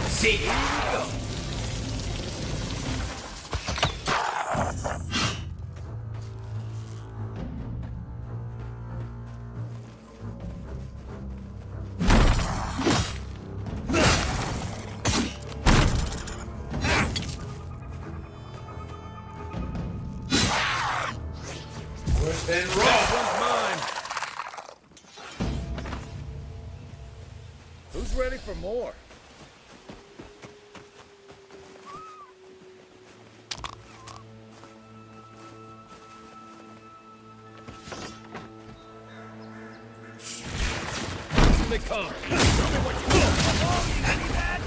See, here we go. Then roll. One's mine. Who's ready for more? Here they come. Tell me what you want. You see that?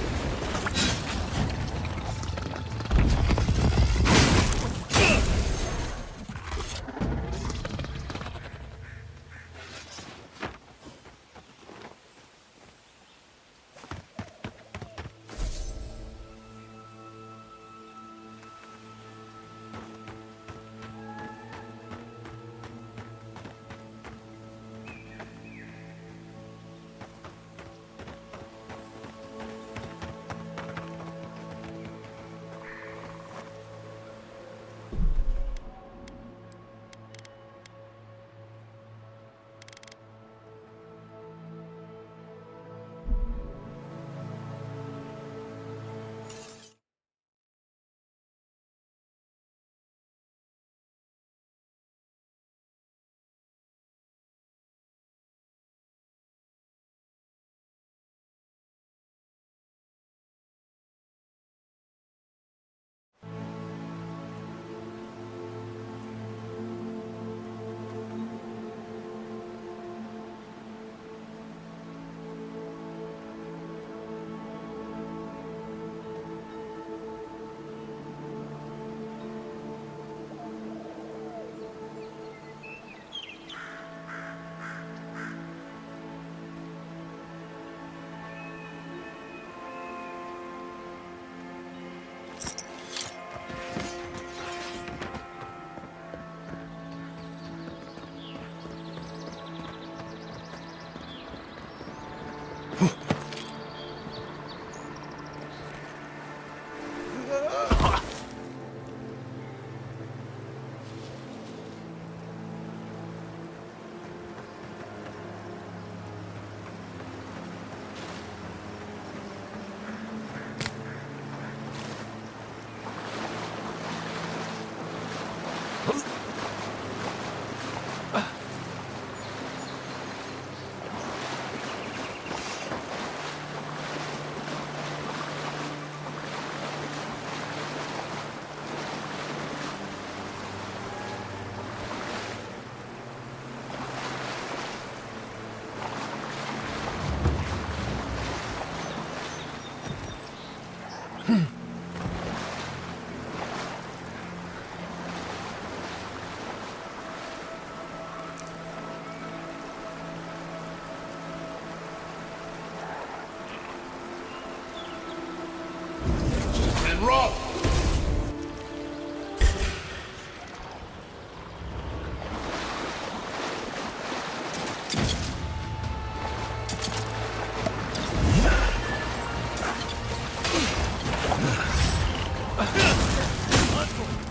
And roll.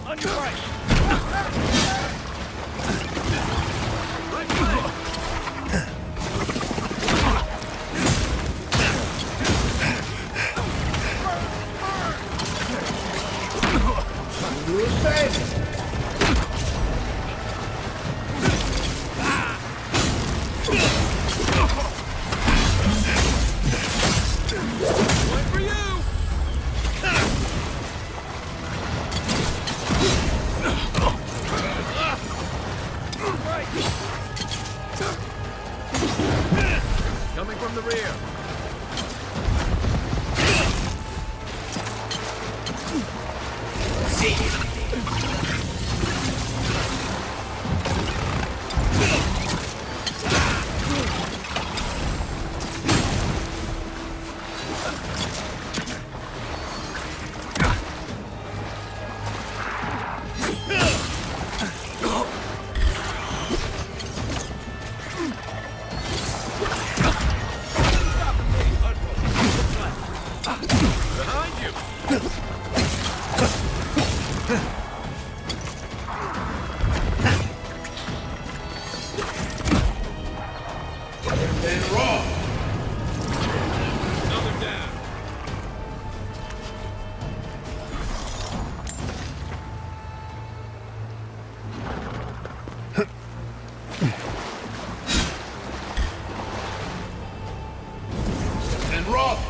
On your right. Coming from the rear. See. and rough. Another down. And rough.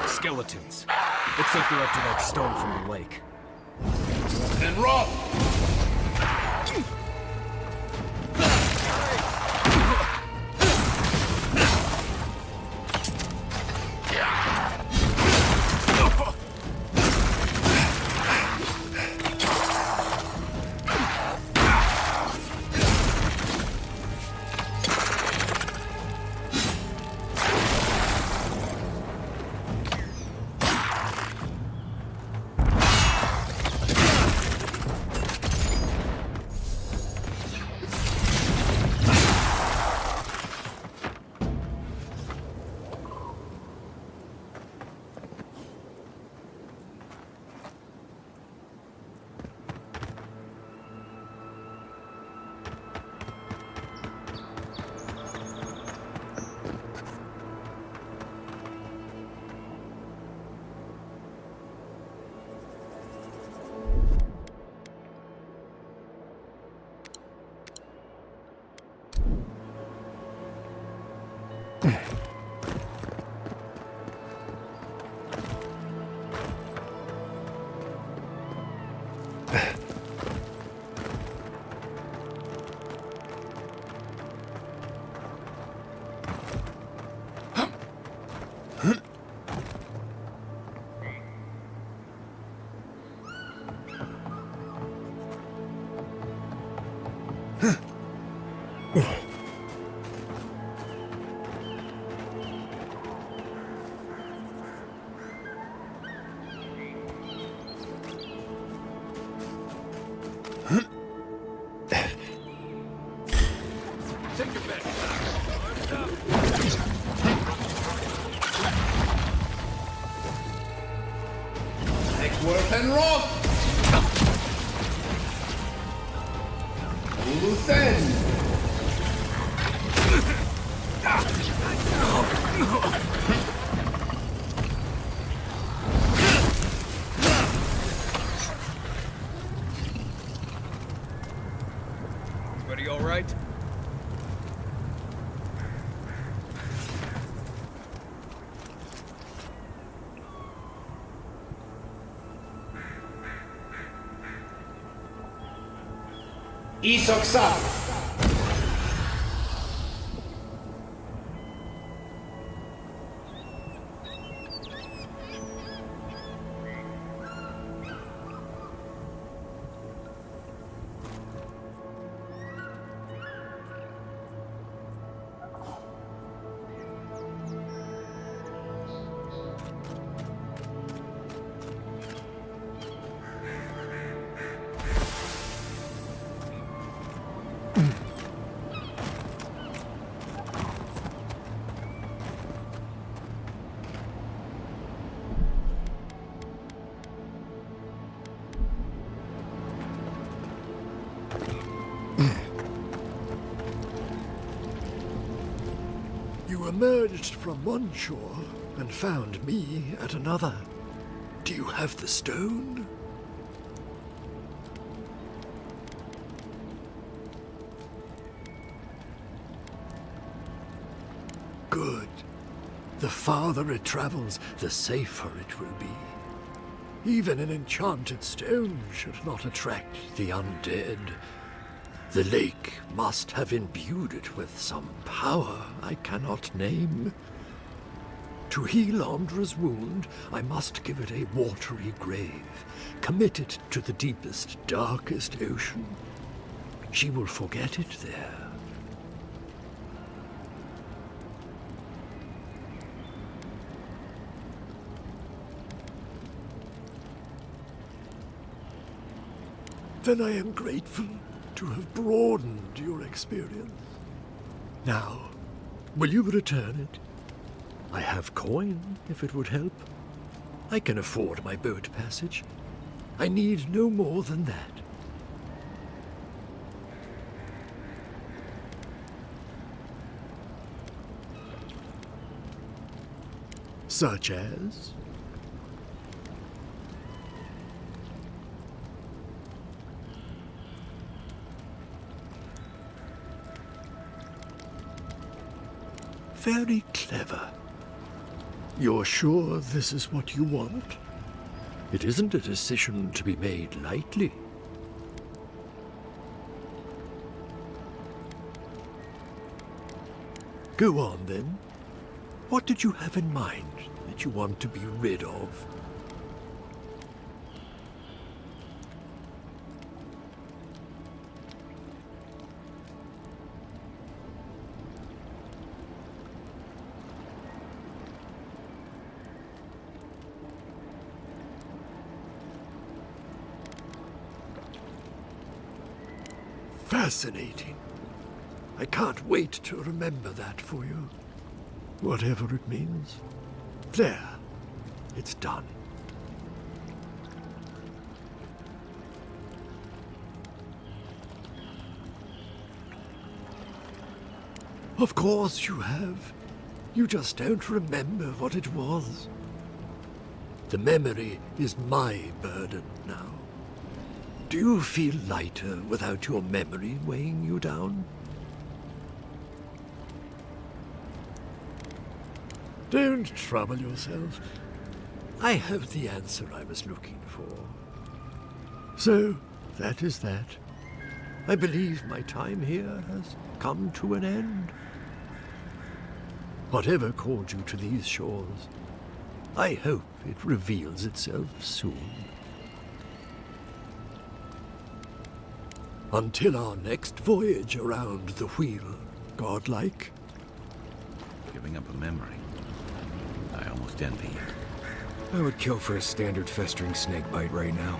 Skeletons. Looks like they're after that stone from the lake. And rough. Take your back. Worth and rough. Loose end. Everybody all right? Isoksa. You emerged from one shore and found me at another. Do you have the stone? Good. The farther it travels, the safer it will be. Even an enchanted stone should not attract the undead. The lake must have imbued it with some power I cannot name. To heal Andra's wound, I must give it a watery grave, commit it to the deepest, darkest ocean. She will forget it there. Then I am grateful to have broadened your experience. Now, will you return it? I have coin, if it would help. I can afford my boat passage. I need no more than that. Such as? Very clever. You're sure this is what you want? It isn't a decision to be made lightly. Go on, then. What did you have in mind that you want to be rid of? Fascinating. I can't wait to remember that for you. Whatever it means. There. It's done. Of course you have. You just don't remember what it was. The memory is my burden now. Do you feel lighter without your memory weighing you down? Don't trouble yourself. I have the answer I was looking for. So, that is that. I believe my time here has come to an end. Whatever called you to these shores, I hope it reveals itself soon. Until our next voyage around the wheel, godlike. Giving up a memory. I almost envy you. I would kill for a standard festering snake bite right now.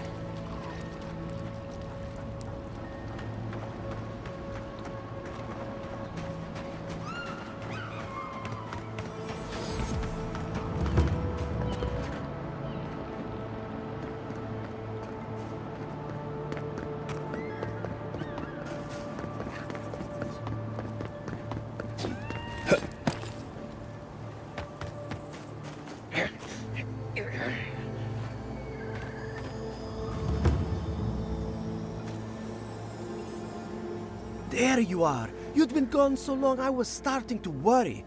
There you are. You'd been gone so long I was starting to worry.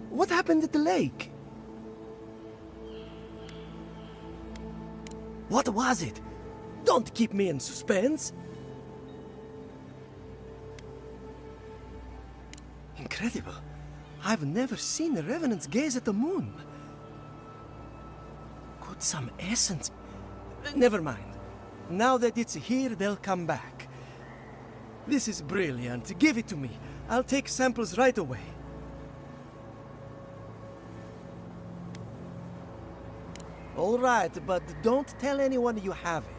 What happened at the lake? What was it? Don't keep me in suspense. incredible. I've never seen the revenants gaze at the moon. Could some essence... Never mind. Now that it's here, they'll come back. This is brilliant. Give it to me. I'll take samples right away. All right, but don't tell anyone you have it.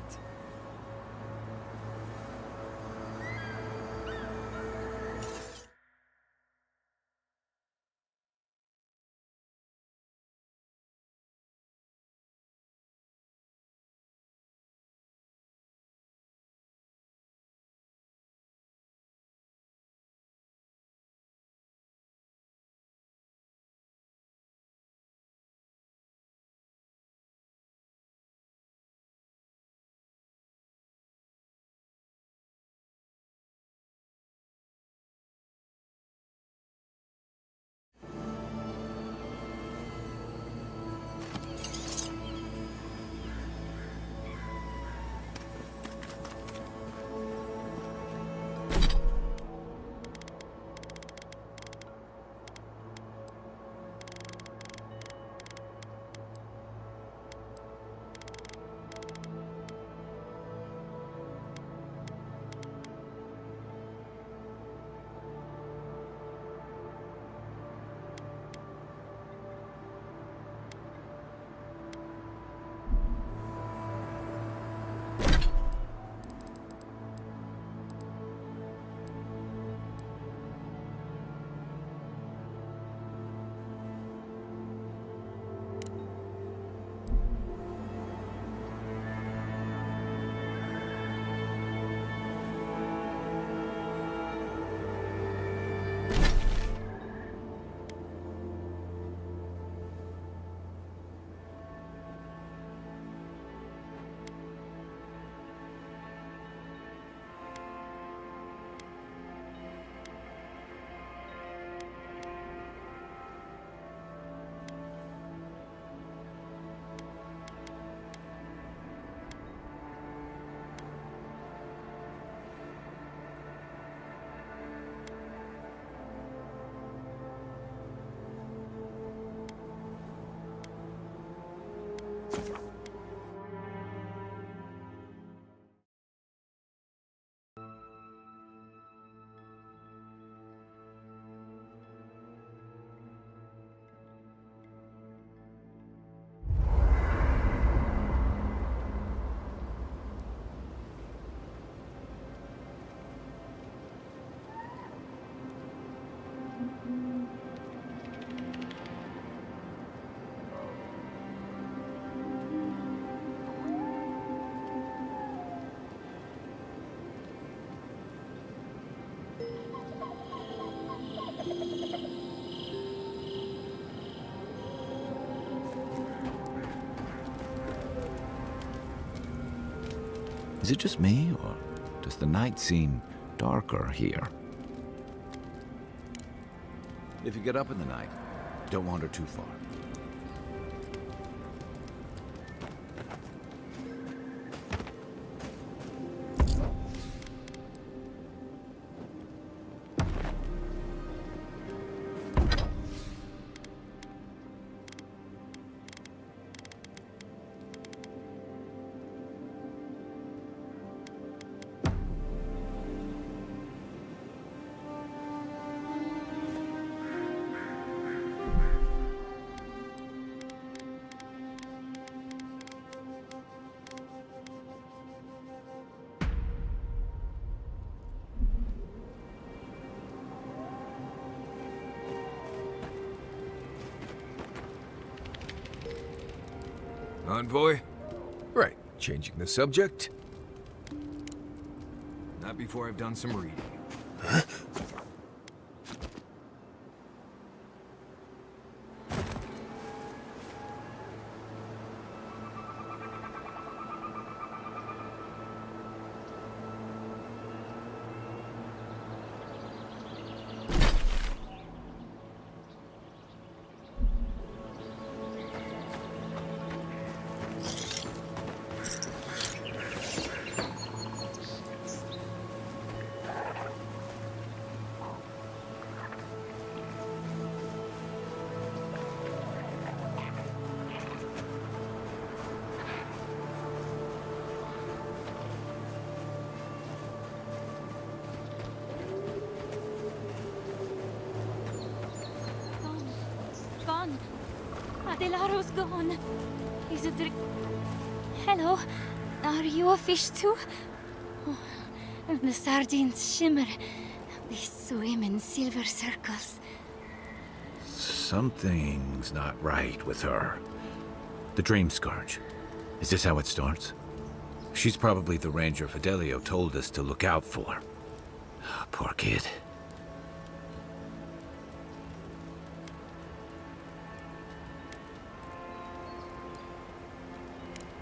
Is it just me, or does the night seem darker here? If you get up in the night, don't wander too far. Envoy? Right, changing the subject. Not before I've done some reading. Adelaro's gone. Is it Hello? Are you a fish too? Oh, the sardines shimmer. They swim in silver circles. Something's not right with her. The dream scourge. Is this how it starts? She's probably the ranger Fidelio told us to look out for. Poor kid.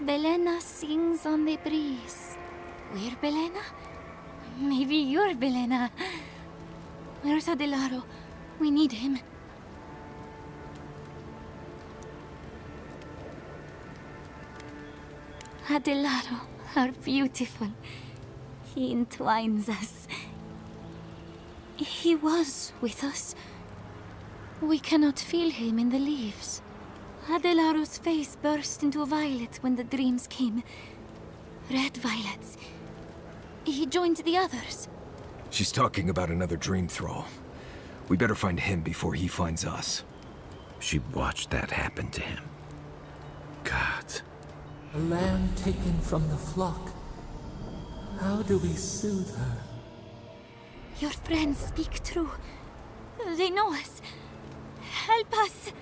Belena sings on the breeze. We're Belena? Maybe you're Belena. Where's Adelaro? We need him. Adelaro, our beautiful. He entwines us. He was with us. We cannot feel him in the leaves. Adelaro's face burst into violet when the dreams came. Red violets. He joined the others. She's talking about another dream thrall. We better find him before he finds us. She watched that happen to him. God. A lamb taken from the flock. How do we soothe her? Your friends speak true. They know us. Help us!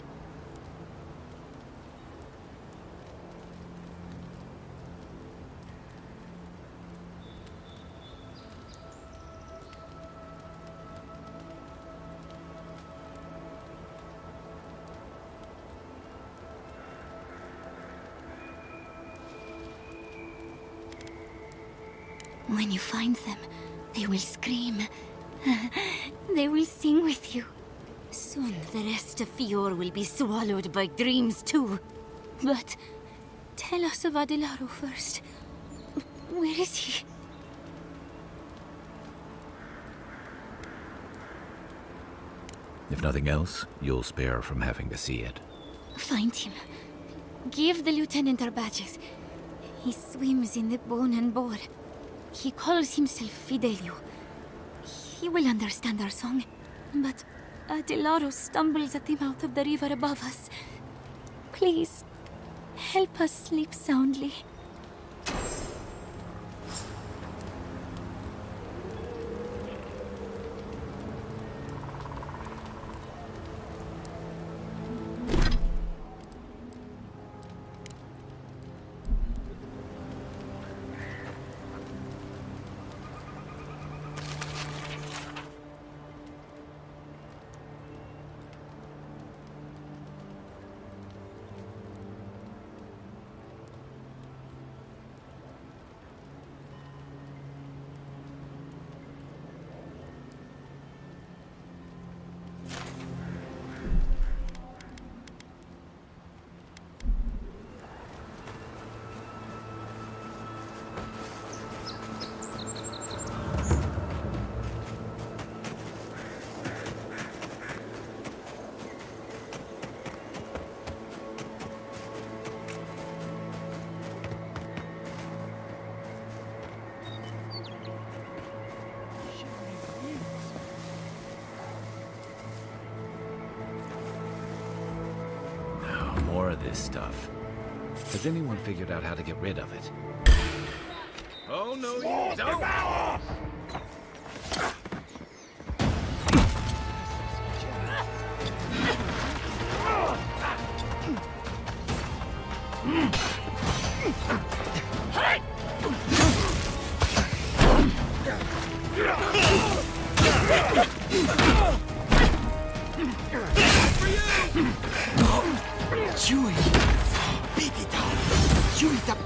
When you find them, they will scream. They will sing with you. Soon the rest of Fior will be swallowed by dreams too. But tell us of Adelaro first. Where is he? If nothing else, you'll spare her from having to see it. Find him. Give the lieutenant our badges. He swims in the bone and boar. He calls himself Fidelio. He will understand our song. But Adelaro stumbles at the mouth of the river above us. Please, help us sleep soundly. More of this stuff. Has anyone figured out how to get rid of it? Oh, no, you don't! Chew it! Beat it up! Chew it up!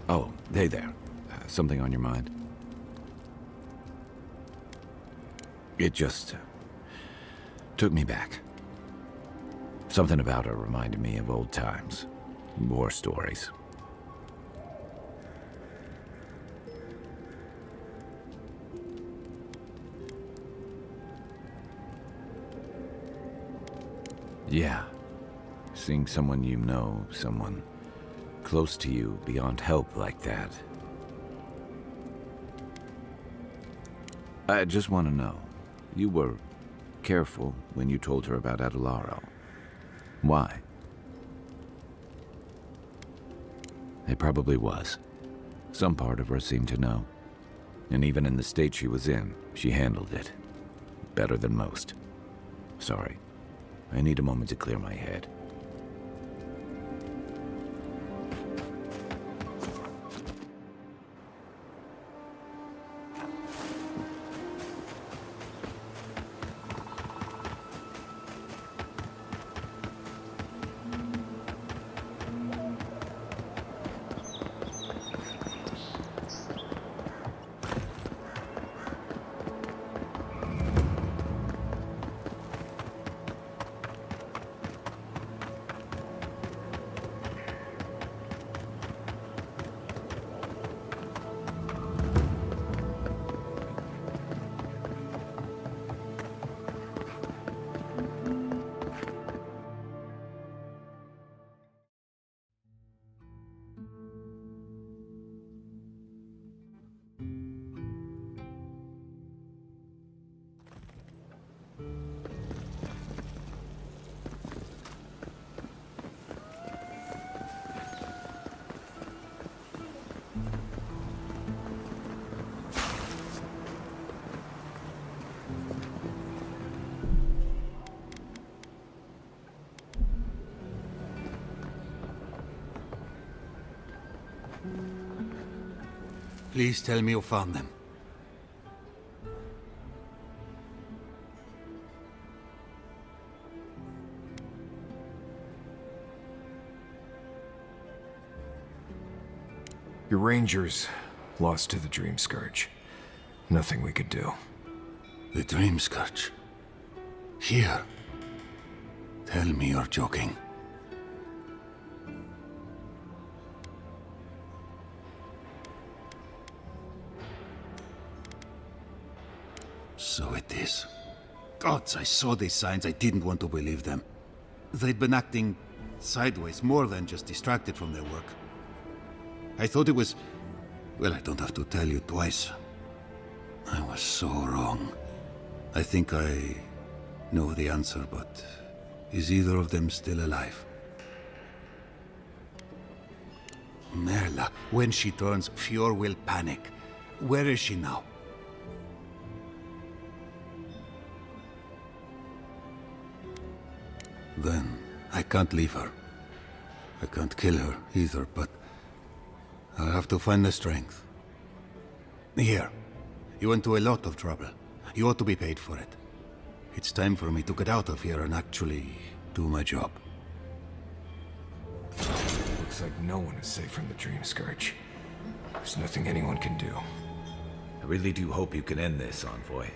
Oh, hey there. Something on your mind? It just took me back. Something about her reminded me of old times. War stories. Yeah. Seeing someone you know, someone close to you, beyond help like that. I just want to know. You were careful when you told her about Adelaro. Why? It probably was. Some part of her seemed to know. And even in the state she was in, she handled it. Better than most. Sorry. I need a moment to clear my head. Please tell me you found them. Your rangers lost to the Dream Scourge. Nothing we could do. The Dream Scourge. Here. Tell me you're joking. So it is. Gods, I saw these signs. I didn't want to believe them. They'd been acting sideways, more than just distracted from their work. I thought it was... Well, I don't have to tell you twice. I was so wrong. I think I know the answer, but is either of them still alive? Merla, when she turns, Fior will panic. Where is she now? Then I can't leave her. I can't kill her either, but I'll have to find the strength. Here, you went to a lot of trouble. You ought to be paid for it. It's time for me to get out of here and actually do my job. Looks like no one is safe from the Dream Scourge. There's nothing anyone can do. I really do hope you can end this, Envoy.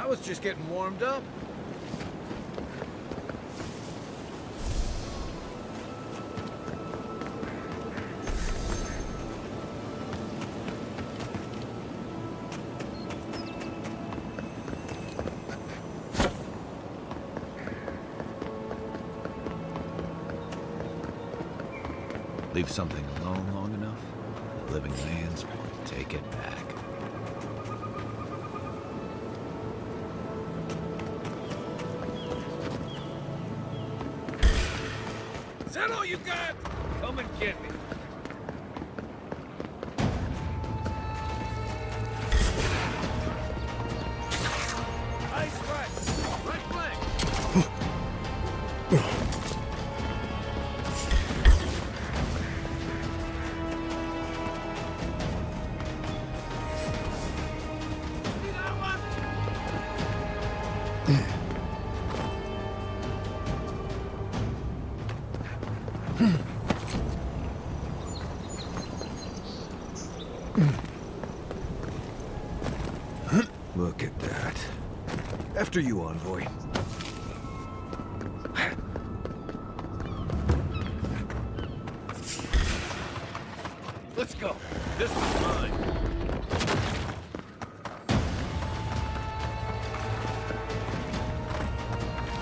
I was just getting warmed up. Leave something alone long enough, the living lands will take it back. Is that all you got? Come and get me. Nice right. Right flank. Look at that. After you, envoy. Let's go. This one's mine.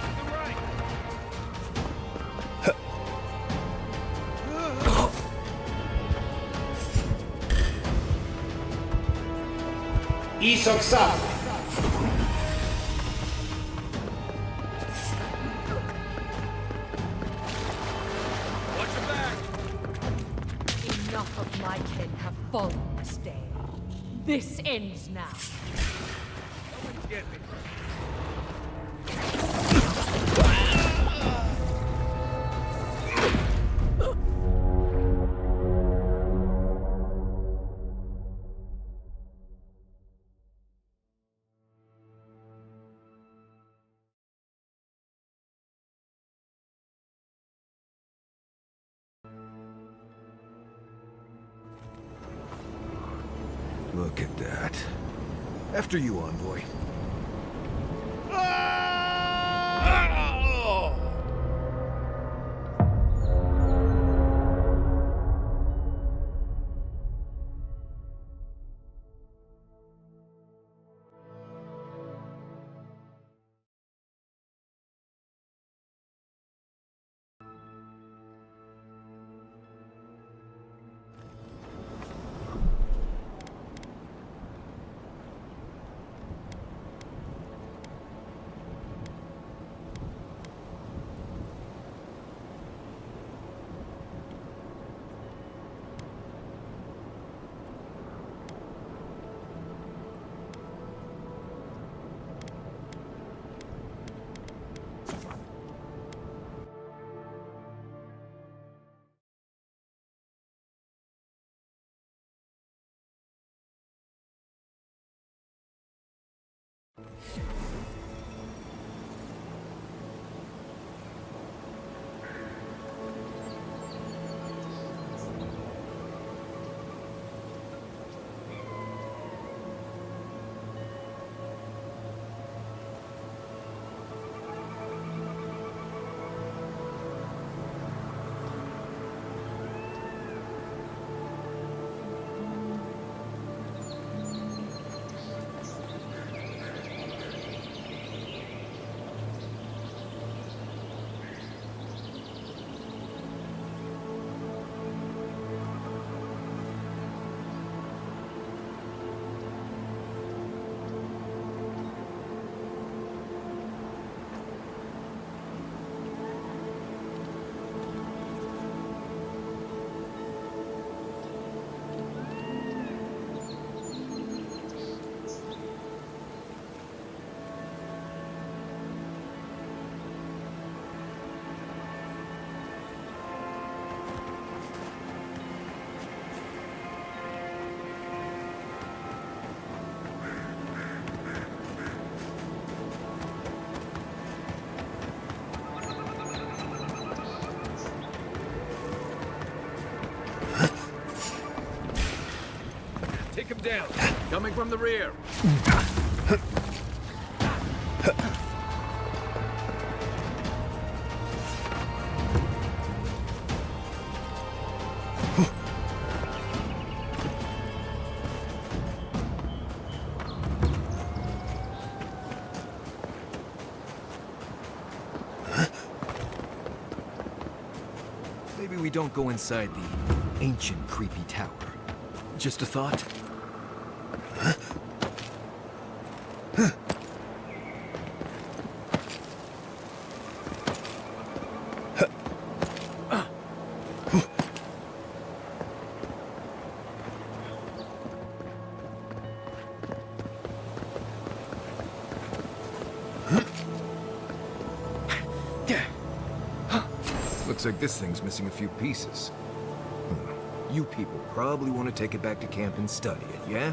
To the right. Watch your back. Enough of my kin have fallen this day. This ends now. Come and get me. Look at that. After you, envoy. Take him down. Coming from the rear. we don't go inside the ancient creepy tower? Just a thought? Looks like this thing's missing a few pieces. You people probably want to take it back to camp and study it, yeah?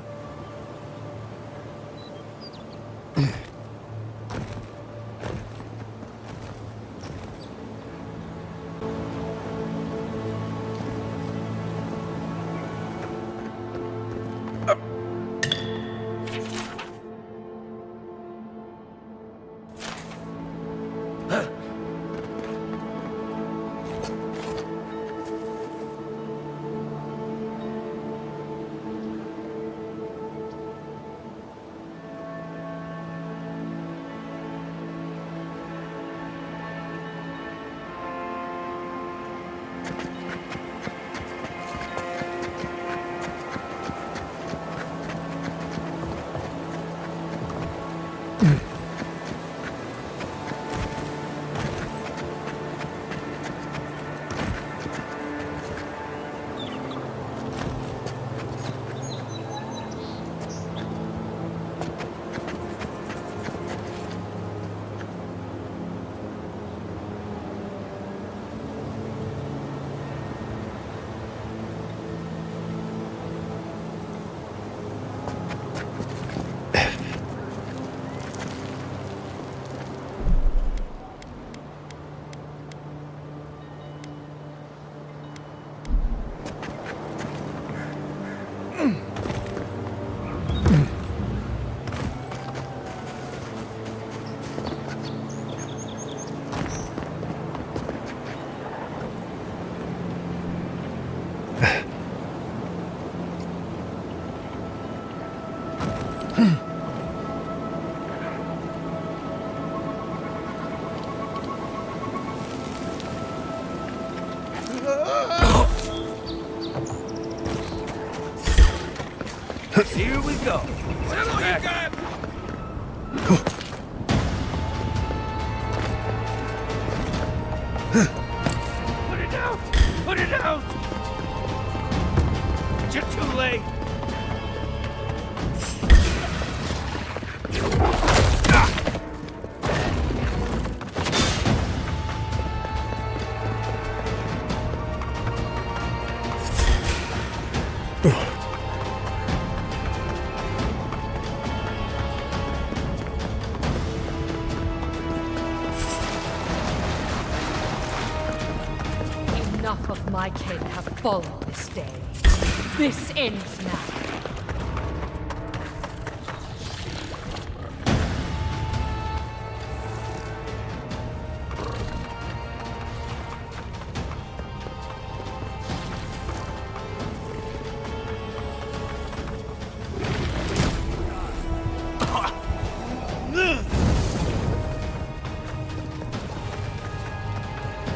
Here we go. Settle you got! Put it down! Put it down! You're too late! Enough of my kin have fallen this day. This ends now.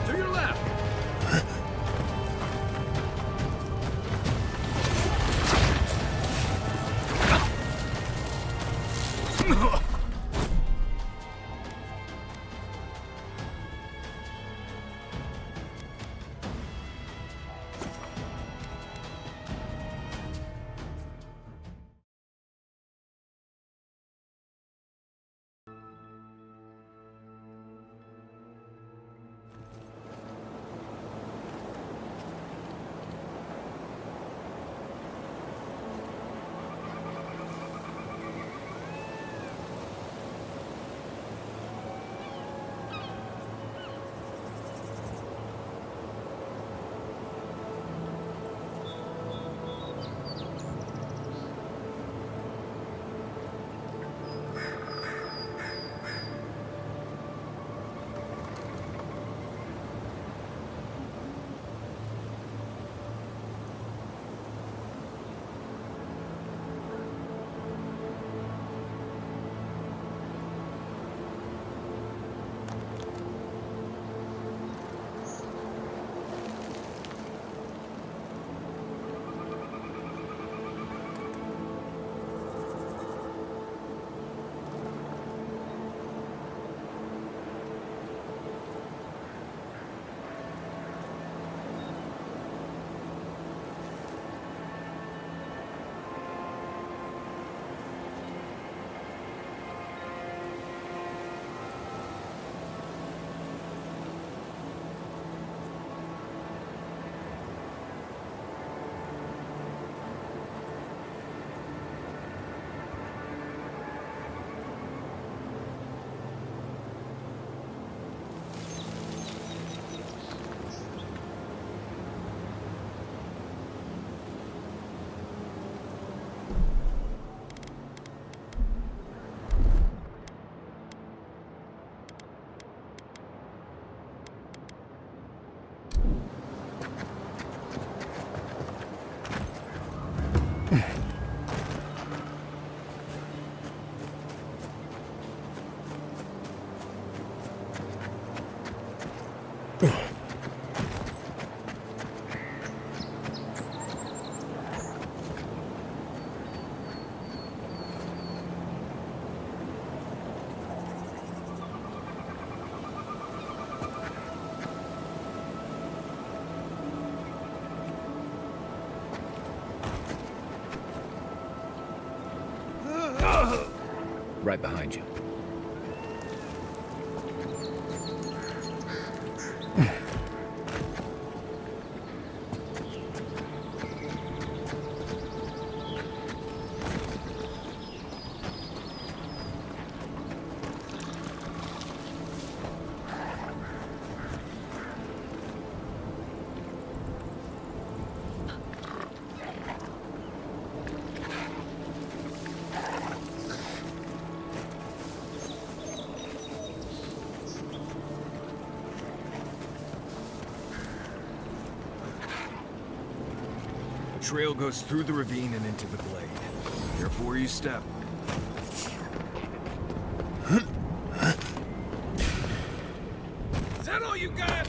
To your left! Right behind you. The trail goes through the ravine and into the glade. Careful where you step. Is that all you got?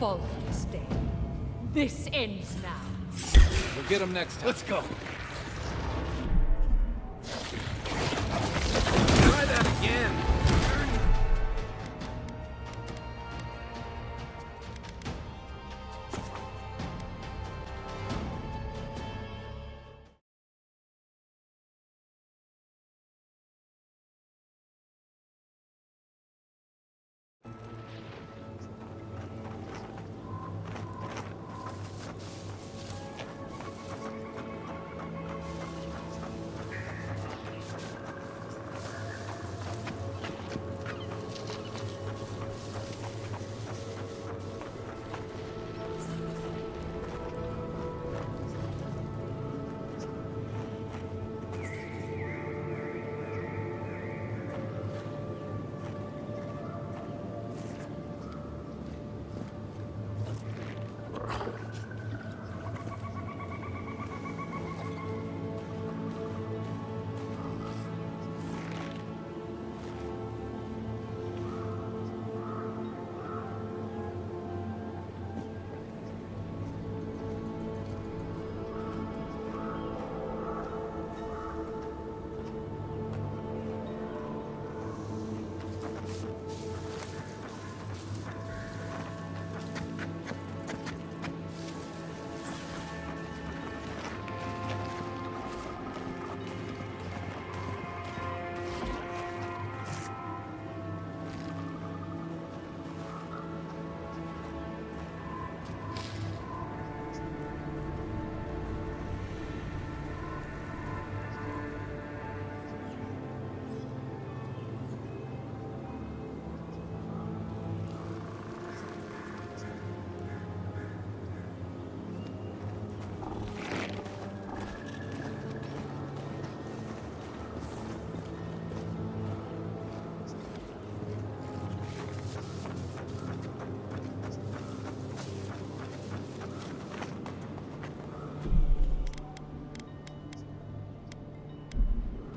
Fallen's Day. This ends now. We'll get him next time. Let's go. Try that again!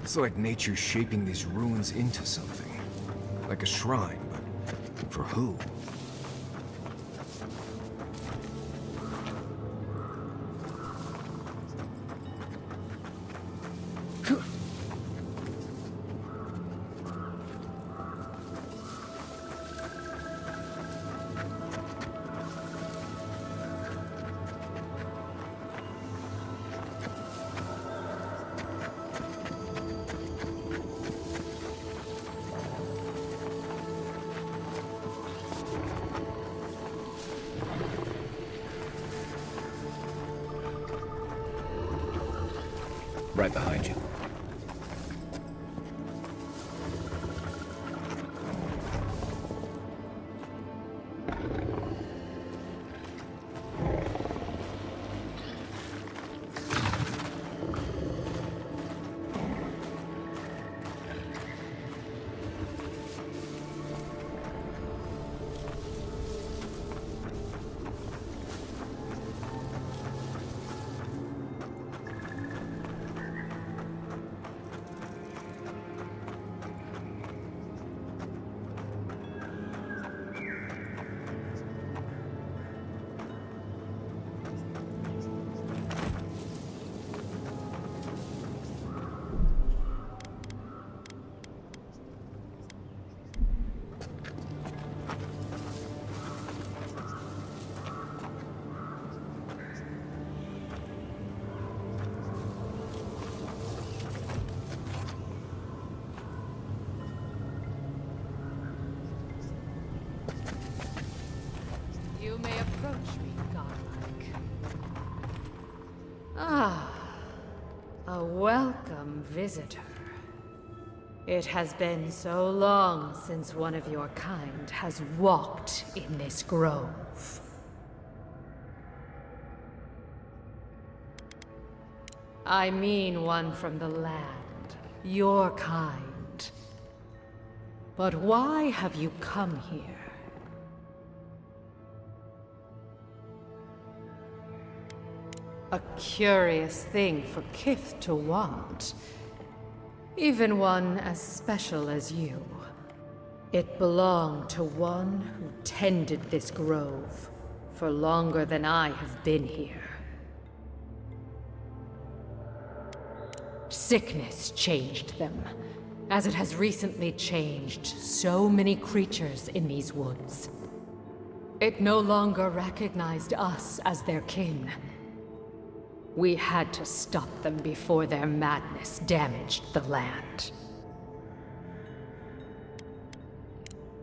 It's like nature's shaping these ruins into something. Like a shrine, but for who? Right behind you. You may approach me, godlike. Ah, a welcome visitor. It has been so long since one of your kind has walked in this grove. I mean one from the land, your kind. But why have you come here? A curious thing for Kith to want. Even one as special as you. It belonged to one who tended this grove. for longer than I have been here. Sickness changed them, as it has recently changed so many creatures in these woods. It no longer recognized us as their kin. We had to stop them before their madness damaged the land.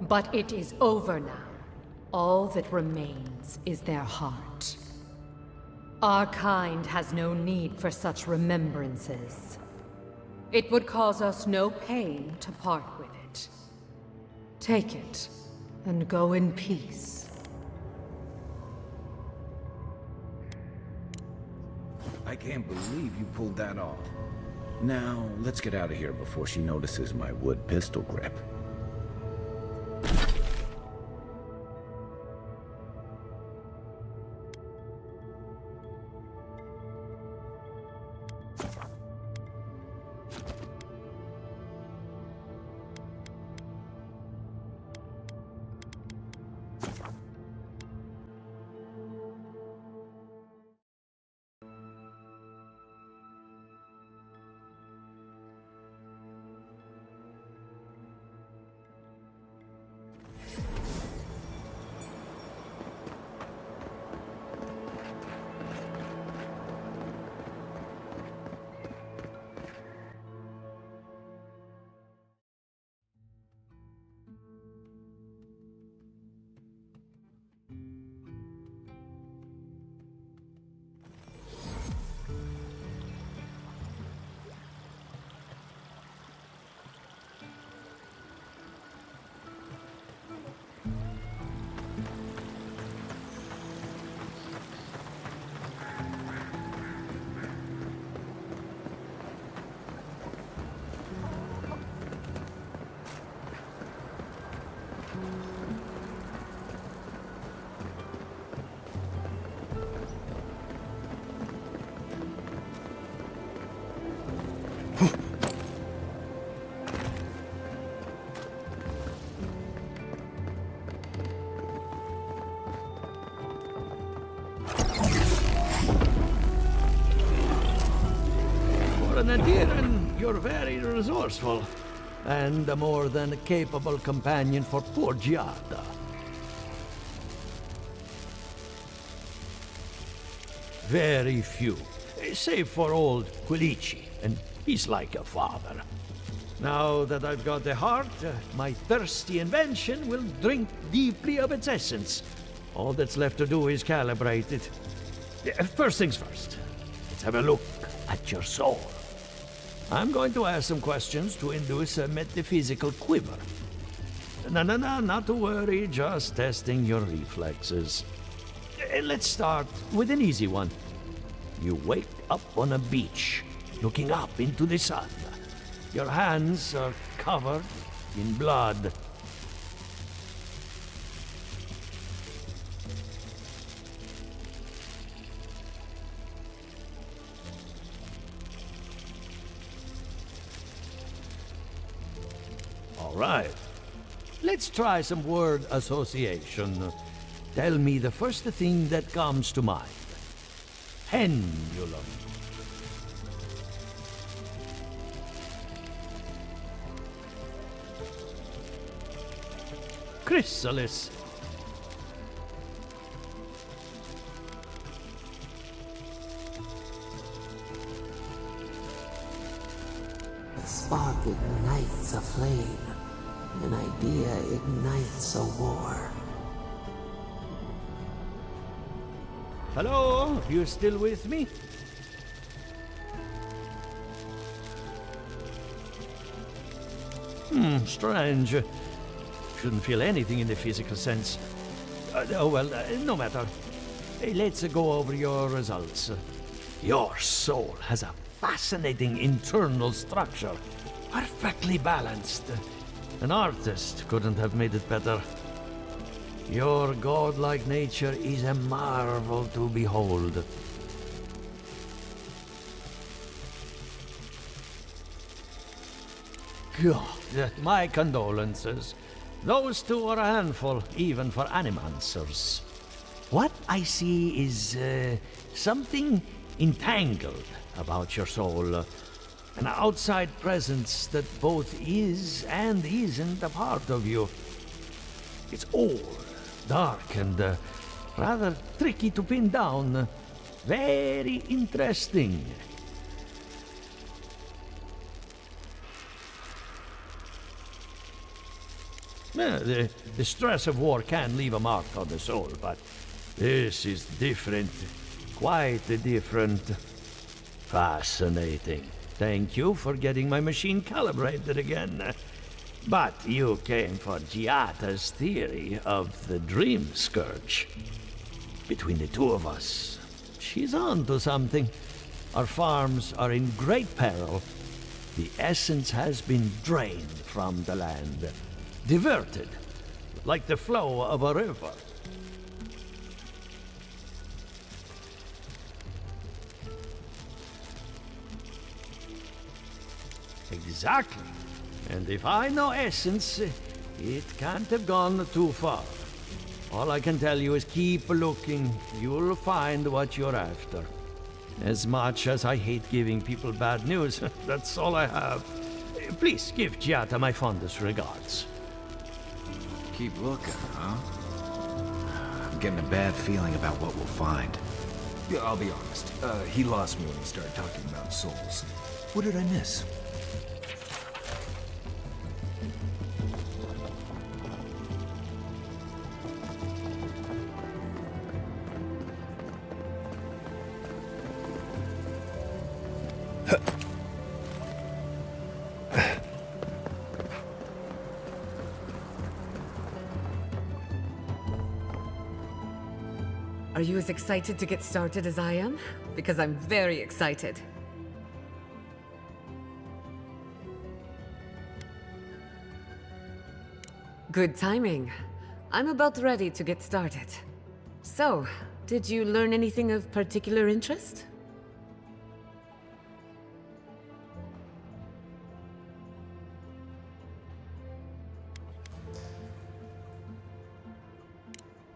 But it is over now. All that remains is their heart. Our kind has no need for such remembrances. It would cause us no pain to part with it. Take it, and go in peace. I can't believe you pulled that off. Now, let's get out of here before she notices my wood pistol grip. Nadiran, you're very resourceful, and a more than capable companion for poor Giada. Very few, save for old Quilici, and he's like a father. Now that I've got the heart, my thirsty invention will drink deeply of its essence. All that's left to do is calibrate it. First things first, let's have a look at your soul. I'm going to ask some questions to induce a metaphysical quiver. No, not to worry, just testing your reflexes. Let's start with an easy one. You wake up on a beach, looking up into the sun. Your hands are covered in blood. All right. Let's try some word association. Tell me the first thing that comes to mind. Pendulum. Chrysalis. The spark ignites a flame. An idea ignites a war. Hello? You still with me? Strange. Shouldn't feel anything in the physical sense. No matter. Hey, let's go over your results. Your soul has a fascinating internal structure. Perfectly balanced. An artist couldn't have made it better. Your godlike nature is a marvel to behold. God, my condolences. Those two are a handful, even for animancers. What I see is something entangled about your soul. An outside presence that both is and isn't a part of you. It's old, dark, and rather tricky to pin down. Very interesting. The stress of war can leave a mark on the soul, but this is different. Quite different. Fascinating. Thank you for getting my machine calibrated again. But you came for Giata's theory of the Dream Scourge. Between the two of us, she's on to something. Our farms are in great peril. The essence has been drained from the land. Diverted, like the flow of a river. Exactly. And if I know essence, it can't have gone too far. All I can tell you is keep looking. You'll find what you're after. As much as I hate giving people bad news, that's all I have. Please give Giata my fondest regards. Keep looking, huh? I'm getting a bad feeling about what we'll find. Yeah, I'll be honest. He lost me when he started talking about souls. What did I miss? Are you as excited to get started as I am? Because I'm very excited. Good timing. I'm about ready to get started. So, did you learn anything of particular interest?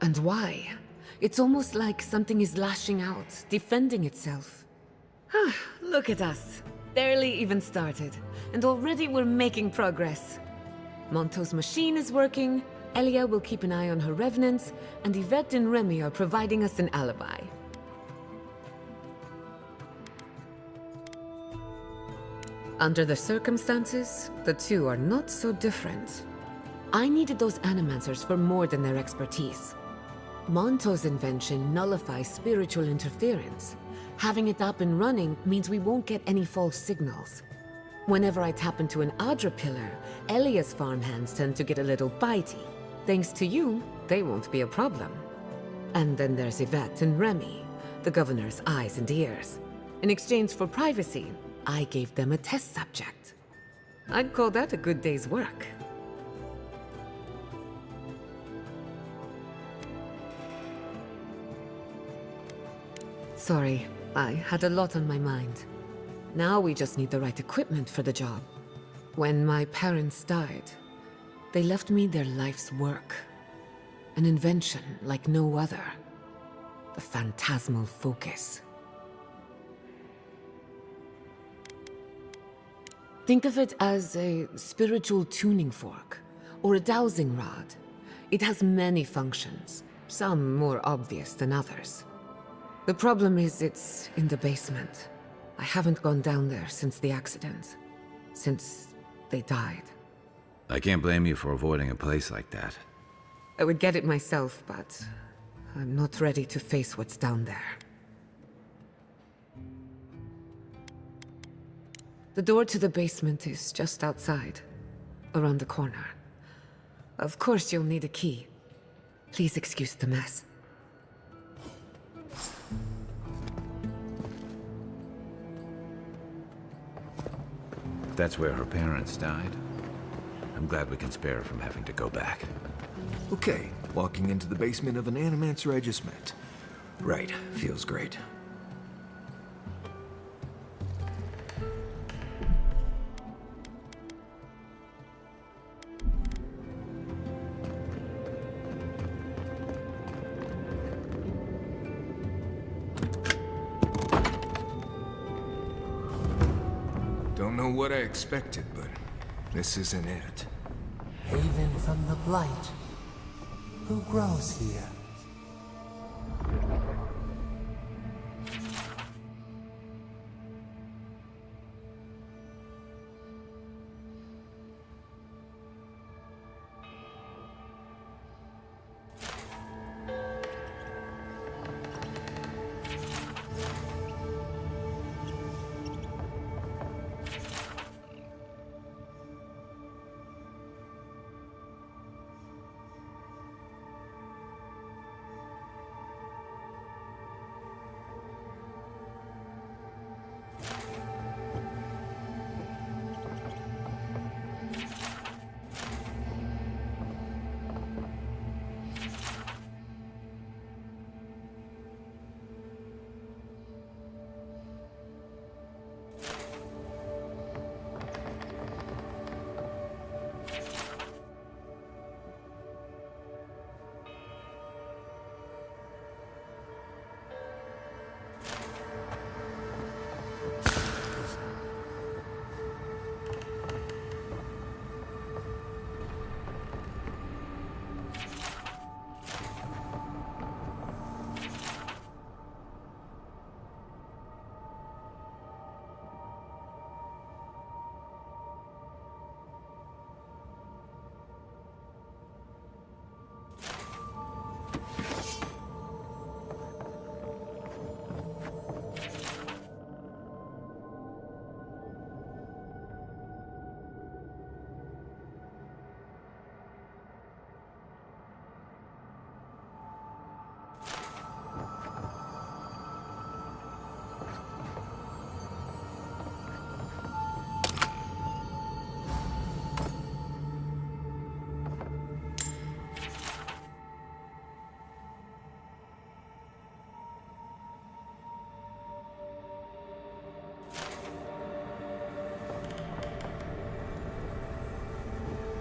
And why? It's almost like something is lashing out, defending itself. Look at us. Barely even started, and already we're making progress. Monto's machine is working, Elia will keep an eye on her revenants, and Yvette and Remy are providing us an alibi. Under the circumstances, the two are not so different. I needed those animancers for more than their expertise. Monto's invention nullifies spiritual interference. Having it up and running means we won't get any false signals. Whenever I tap into an Adra pillar, Elia's farmhands tend to get a little bitey. Thanks to you, they won't be a problem. And then there's Yvette and Remy, the governor's eyes and ears. In exchange for privacy, I gave them a test subject. I'd call that a good day's work. Sorry, I had a lot on my mind. Now we just need the right equipment for the job. When my parents died, they left me their life's work. An invention like no other. The phantasmal focus. Think of it as a spiritual tuning fork, or a dowsing rod. It has many functions, some more obvious than others. The problem is it's in the basement. I haven't gone down there since the accident. Since they died. I can't blame you for avoiding a place like that. I would get it myself, but I'm not ready to face what's down there. The door to the basement is just outside, around the corner. Of course you'll need a key. Please excuse the mess. That's where her parents died. I'm glad we can spare her from having to go back. Okay, walking into the basement of an animancer I just met. Right, feels great. don't know what I expected, but this isn't it. Haven from the Blight. Who grows here?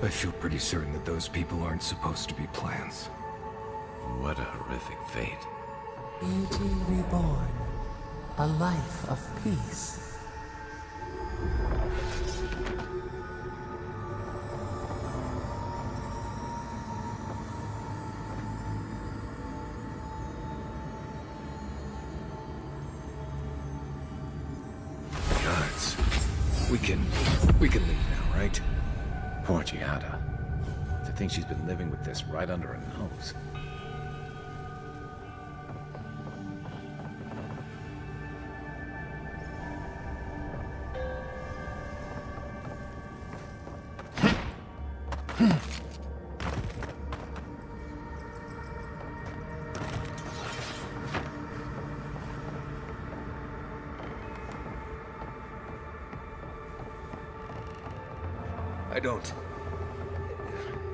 I feel pretty certain that those people aren't supposed to be plants. What a horrific fate. Beauty reborn. A life of peace. Gods. We can leave now, right? Poor Giada. To think she's been living with this right under her nose. I don't.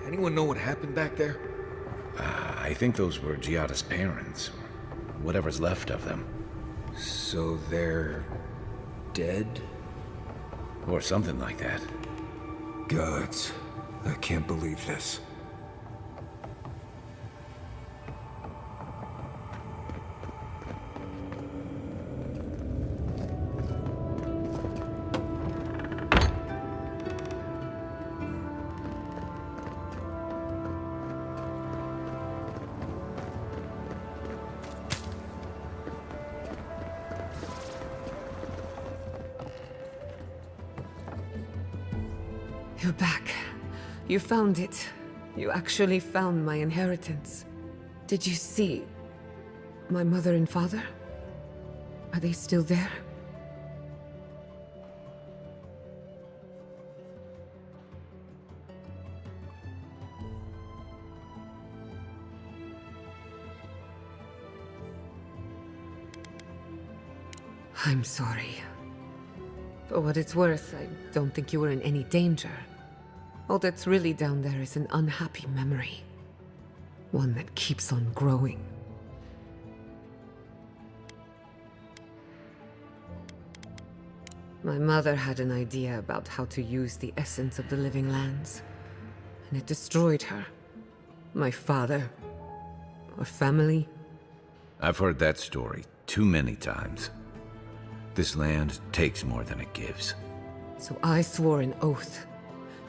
Anyone know what happened back there? I think those were Giada's parents. Whatever's left of them. So they're dead? Or something like that. Gods. I can't believe this. You're back. You found it. You actually found my inheritance. Did you see my mother and father? Are they still there? I'm sorry. For what it's worth, I don't think you were in any danger. All that's really down there is an unhappy memory. One that keeps on growing. My mother had an idea about how to use the essence of the living lands, and it destroyed her. My father. Our family. I've heard that story too many times. This land takes more than it gives. So I swore an oath.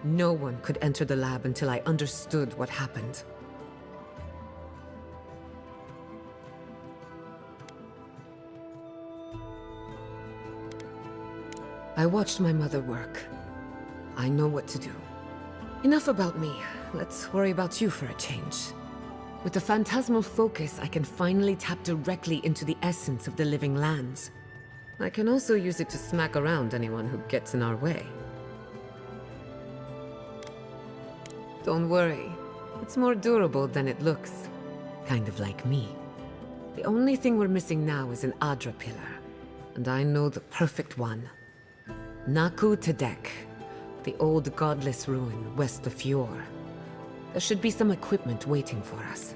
No one could enter the lab until I understood what happened. I watched my mother work. I know what to do. Enough about me. Let's worry about you for a change. With the phantasmal focus, I can finally tap directly into the essence of the living lands. I can also use it to smack around anyone who gets in our way. Don't worry. It's more durable than it looks. Kind of like me. The only thing we're missing now is an Adra pillar. And I know the perfect one. Naku Tedek, the old godless ruin west of Fjord. There should be some equipment waiting for us.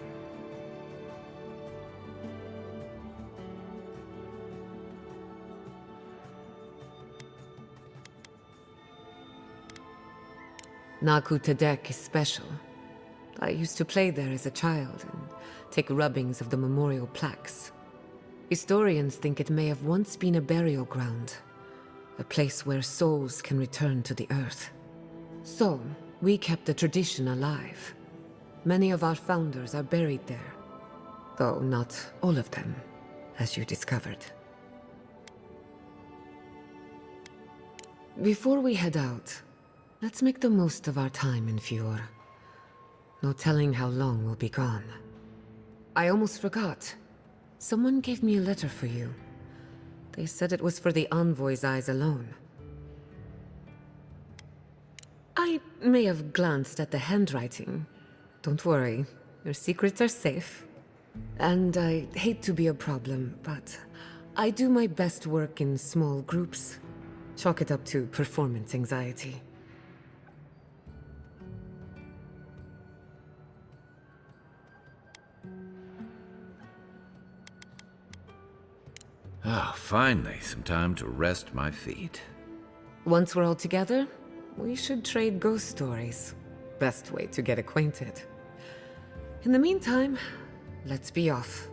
Naku Tedek is special. I used to play there as a child and take rubbings of the memorial plaques. Historians think it may have once been a burial ground, a place where souls can return to the earth. So, we kept the tradition alive. Many of our founders are buried there, though not all of them, as you discovered. Before we head out, let's make the most of our time in Fjord. No telling how long we'll be gone. I almost forgot. Someone gave me a letter for you. They said it was for the Envoy's eyes alone. I may have glanced at the handwriting. Don't worry, your secrets are safe. And I hate to be a problem, but I do my best work in small groups. Chalk it up to performance anxiety. Ah, finally, some time to rest my feet. Once we're all together, we should trade ghost stories. Best way to get acquainted. In the meantime, let's be off.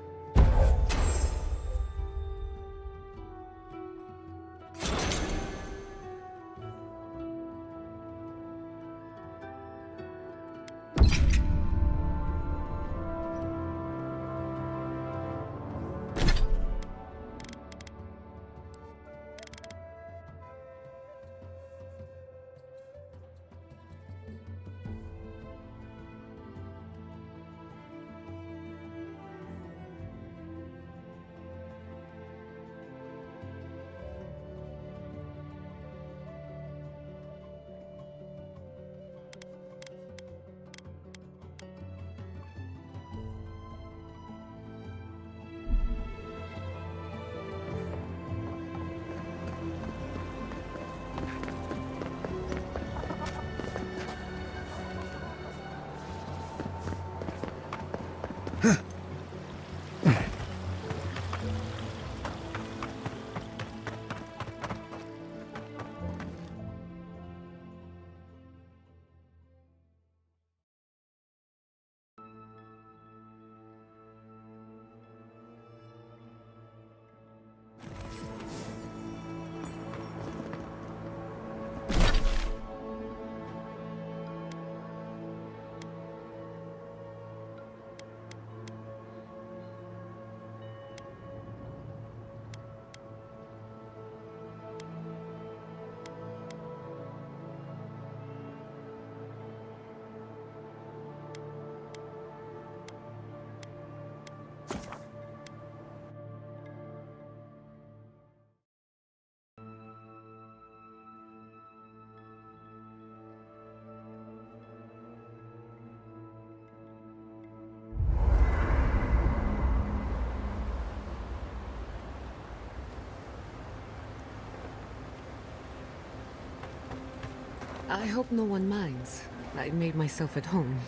I hope no one minds. I made myself at home.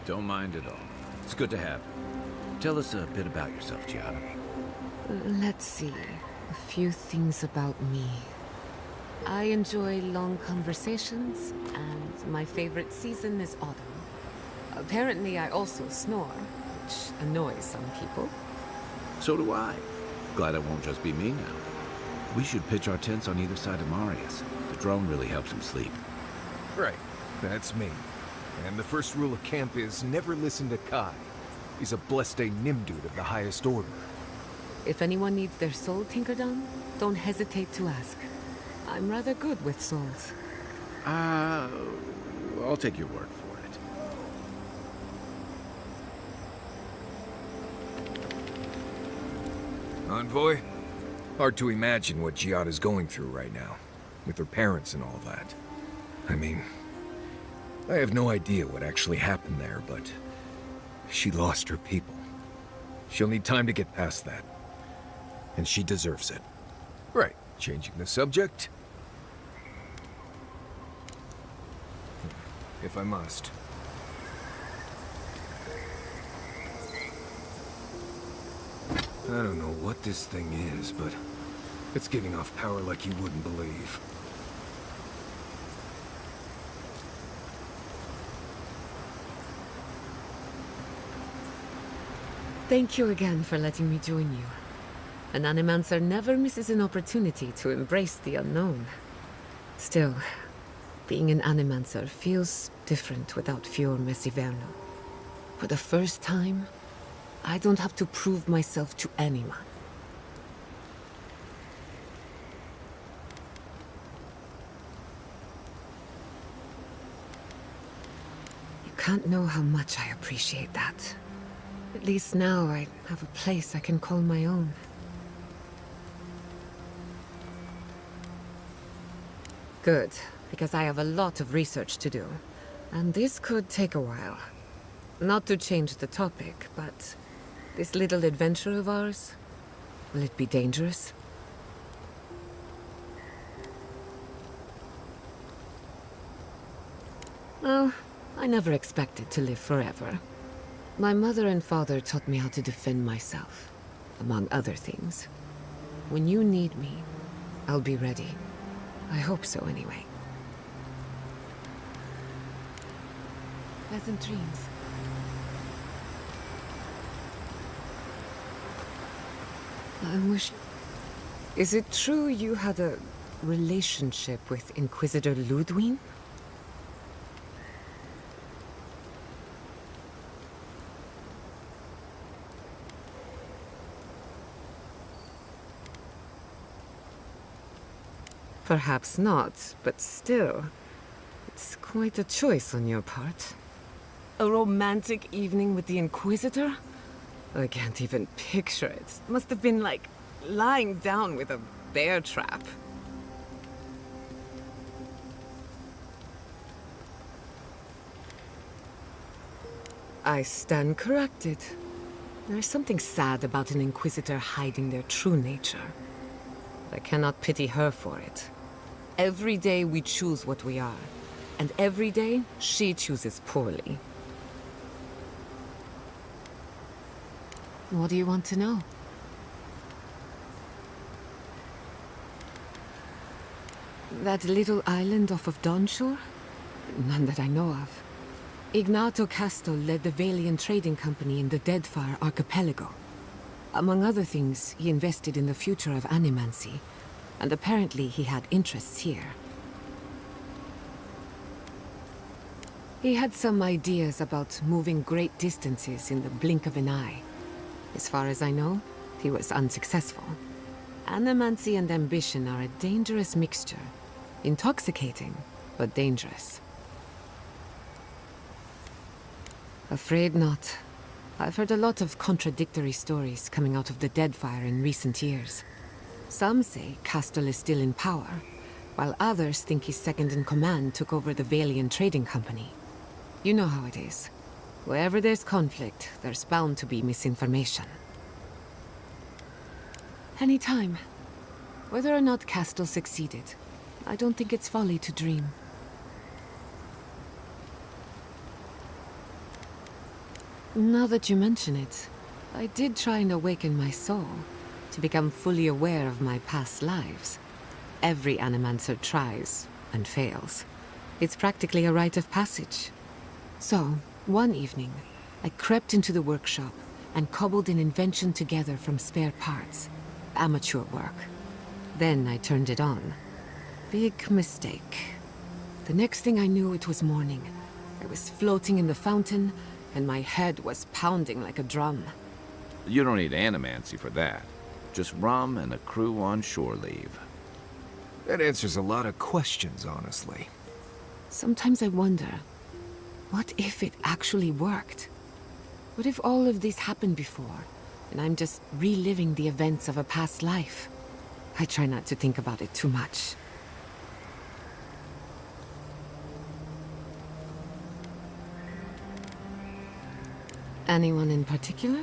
Don't mind at all. It's good to have you. Tell us a bit about yourself, Giada. Let's see. A few things about me. I enjoy long conversations, and my favorite season is autumn. Apparently, I also snore, which annoys some people. So do I. Glad it won't just be me now. We should pitch our tents on either side of Marius. The drone really helps him sleep. Right, that's me. And the first rule of camp is never listen to Kai. He's a blessed Nimdude of the highest order. If anyone needs their soul tinkered on, don't hesitate to ask. I'm rather good with souls. I'll take your word for it. Envoy? Hard to imagine what Giada's going through right now, with her parents and all that. I mean, I have no idea what actually happened there, but she lost her people. She'll need time to get past that. And she deserves it. Right, changing the subject? If I must. I don't know what this thing is, but it's giving off power like you wouldn't believe. Thank you again for letting me join you. An Animancer never misses an opportunity to embrace the unknown. Still, being an Animancer feels different without Fior Messiverno. For the first time, I don't have to prove myself to anyone. You can't know how much I appreciate that. At least now I have a place I can call my own. Good, because I have a lot of research to do. And this could take a while. Not to change the topic, but this little adventure of ours, will it be dangerous? Well, I never expected to live forever. My mother and father taught me how to defend myself, among other things. When you need me, I'll be ready. I hope so, anyway. Pleasant dreams. I wish... Is it true you had a relationship with Inquisitor Ludwig? Perhaps not, but still, it's quite a choice on your part. A romantic evening with the Inquisitor? I can't even picture it. Must have been like lying down with a bear trap. I stand corrected. There's something sad about an Inquisitor hiding their true nature. I cannot pity her for it. Every day we choose what we are, and every day she chooses poorly. What do you want to know? That little island off of Dawnshore? None that I know of. Ignato Casto led the Valian trading company in the Deadfire Archipelago. Among other things, he invested in the future of animancy, and apparently he had interests here. He had some ideas about moving great distances in the blink of an eye. As far as I know, he was unsuccessful. Animancy and ambition are a dangerous mixture. Intoxicating, but dangerous. Afraid not. I've heard a lot of contradictory stories coming out of the Deadfire in recent years. Some say Castle is still in power, while others think his second-in-command took over the Valian trading company. You know how it is. Wherever there's conflict, there's bound to be misinformation. Any time. Whether or not Castle succeeded, I don't think it's folly to dream. Now that you mention it, I did try and awaken my soul, to become fully aware of my past lives. Every Animancer tries, and fails. It's practically a rite of passage. So, one evening, I crept into the workshop and cobbled an invention together from spare parts. Amateur work. Then I turned it on. Big mistake. The next thing I knew, it was morning. I was floating in the fountain, and my head was pounding like a drum. You don't need animancy for that. Just rum and a crew on shore leave. That answers a lot of questions, honestly. Sometimes I wonder, what if it actually worked? What if all of this happened before, and I'm just reliving the events of a past life? I try not to think about it too much. Anyone in particular?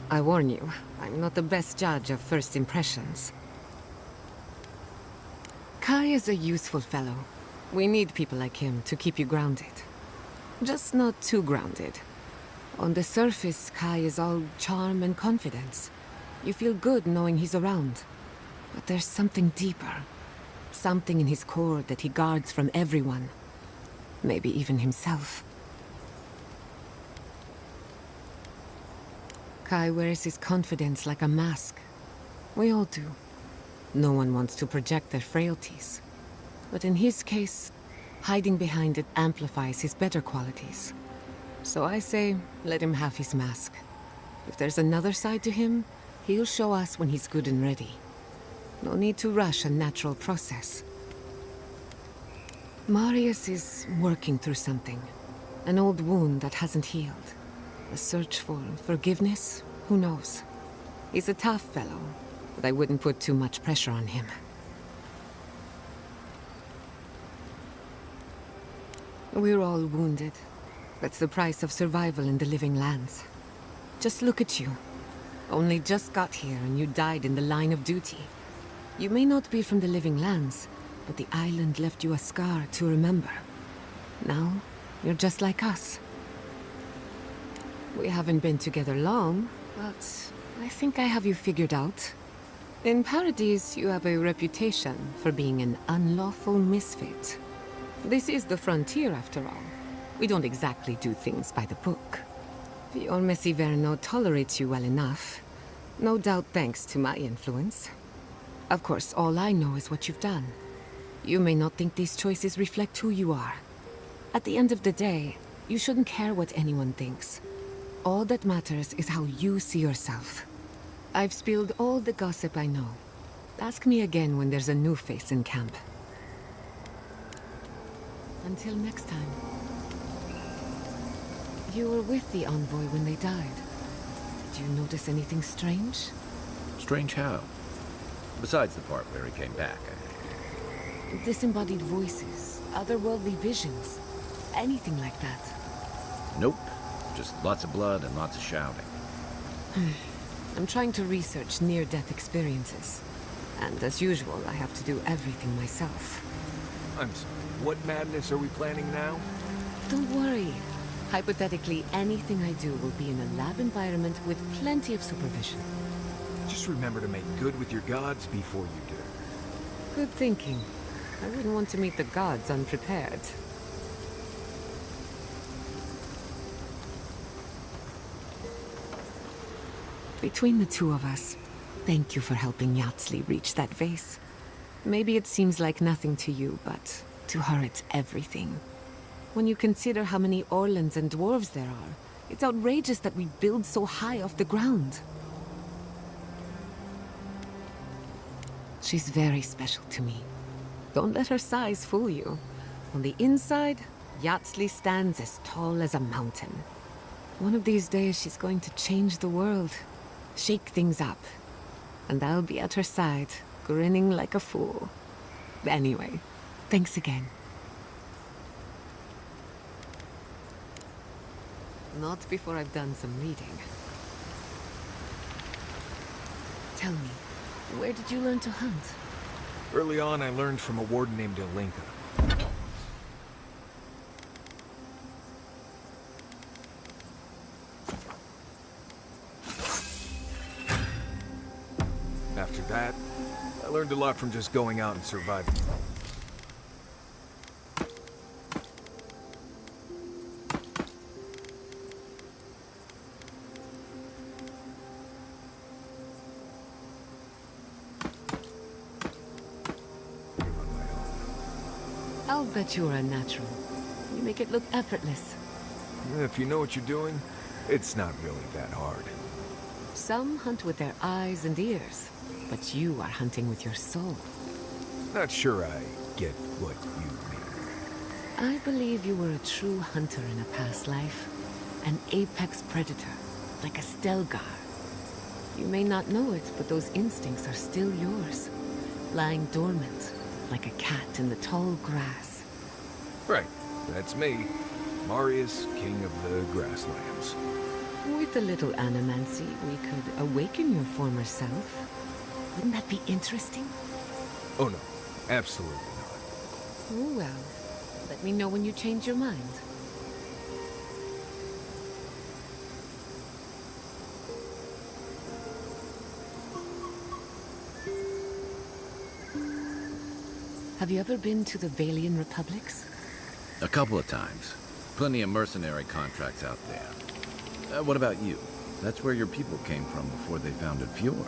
I warn you, I'm not the best judge of first impressions. Kai is a useful fellow. We need people like him to keep you grounded. Just not too grounded. On the surface, Kai is all charm and confidence. You feel good knowing he's around. But there's something deeper. Something in his core that he guards from everyone. Maybe even himself. Kai wears his confidence like a mask. We all do. No one wants to project their frailties. But in his case, hiding behind it amplifies his better qualities. So I say, let him have his mask. If there's another side to him, he'll show us when he's good and ready. No need to rush a natural process. Marius is working through something. An old wound that hasn't healed. A search for forgiveness? Who knows? He's a tough fellow, but I wouldn't put too much pressure on him. We're all wounded. That's the price of survival in the living lands. Just look at you. Only just got here and you died in the line of duty. You may not be from the living lands, but the island left you a scar to remember. Now, you're just like us. We haven't been together long, but I think I have you figured out. In Paradise, you have a reputation for being an unlawful misfit. This is the frontier, after all. We don't exactly do things by the book. Fior Messiverno tolerates you well enough. No doubt thanks to my influence. Of course, all I know is what you've done. You may not think these choices reflect who you are. At the end of the day, you shouldn't care what anyone thinks. All that matters is how you see yourself. I've spilled all the gossip I know. Ask me again when there's a new face in camp. Until next time. You were with the envoy when they died. Did you notice anything strange? Strange how? Besides the part where he came back. Disembodied voices, otherworldly visions, anything like that. Nope. Just lots of blood and lots of shouting. I'm trying to research near-death experiences. And as usual, I have to do everything myself. I'm sorry, what madness are we planning now? Don't worry. Hypothetically, anything I do will be in a lab environment with plenty of supervision. Just remember to make good with your gods before you do. Good thinking. I wouldn't want to meet the gods unprepared. Between the two of us, thank you for helping Yatsli reach that vase. Maybe it seems like nothing to you, but to her it's everything. When you consider how many Orlans and dwarves there are, it's outrageous that we build so high off the ground. She's very special to me. Don't let her size fool you. On the inside, Yatsli stands as tall as a mountain. One of these days, she's going to change the world. Shake things up. And I'll be at her side, grinning like a fool. Anyway, thanks again. Not before I've done some reading. Tell me, where did you learn to hunt? Early on, I learned from a warden named Ilinka. After that, I learned a lot from just going out and surviving. On my own. I'll bet you're a natural. You make it look effortless. If you know what you're doing, it's not really that hard. Some hunt with their eyes and ears, but you are hunting with your soul. Not sure I get what you mean. I believe you were a true hunter in a past life. An apex predator, like a Stelgar. You may not know it, but those instincts are still yours. Lying dormant, like a cat in the tall grass. Right, that's me. Marius, king of the grasslands. With a little animancy, we could awaken your former self. Wouldn't that be interesting? Oh no, absolutely not. Oh well. Let me know when you change your mind. Have you ever been to the Valian Republics? A couple of times. Plenty of mercenary contracts out there. What about you? That's where your people came from before they founded Fjord.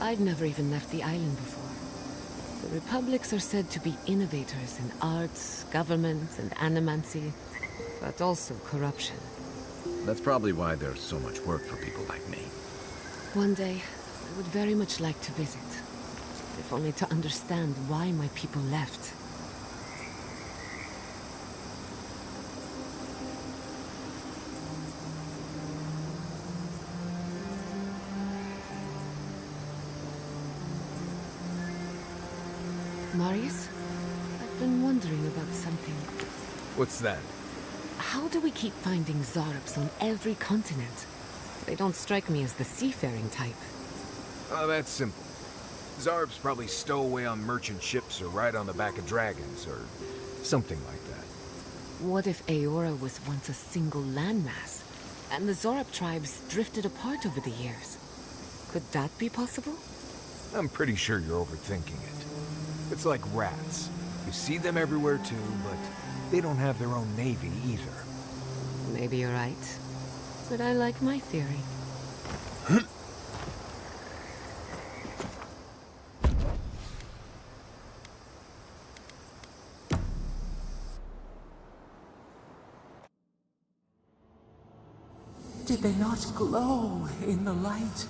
I've never even left the island before. The Republics are said to be innovators in arts, government, and animancy, but also corruption. That's probably why there's so much work for people like me. One day, I would very much like to visit. If only to understand why my people left. Marius, I've been wondering about something. What's that? How do we keep finding Zarps on every continent? They don't strike me as the seafaring type. Oh, that's simple. Zarbs probably stow away on merchant ships or ride on the back of dragons, or something like that. What if Aora was once a single landmass, and the Zorab tribes drifted apart over the years? Could that be possible? I'm pretty sure you're overthinking it. It's like rats. You see them everywhere too, but they don't have their own navy either. Maybe you're right. But I like my theory. Did they not glow in the light?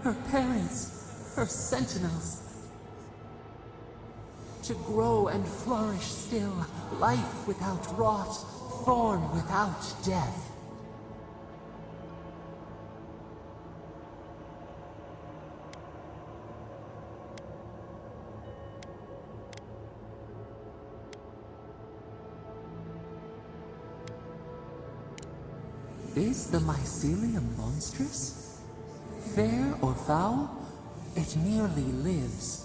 Her parents, her sentinels. To grow and flourish still, life without rot, form without death. Is the mycelium monstrous? Fair or foul, it merely lives.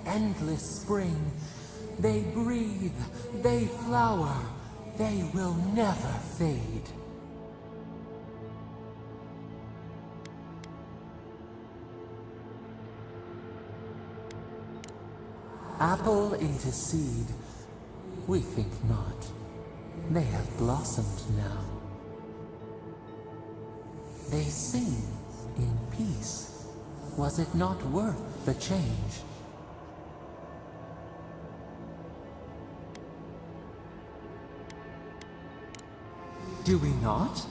Endless spring, they breathe, they flower, they will never fade. Apple into seed, we think not. They have blossomed now. They sing in peace. Was it not worth the change? Do we not?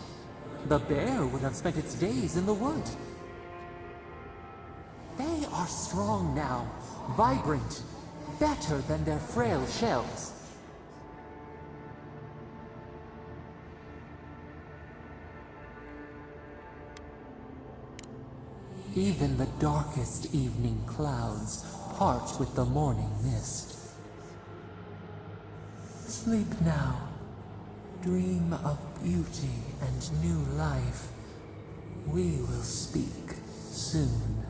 The bear would have spent its days in the wood. They are strong now, vibrant, better than their frail shells. Even the darkest evening clouds part with the morning mist. Sleep now. Dream of beauty and new life. We will speak soon.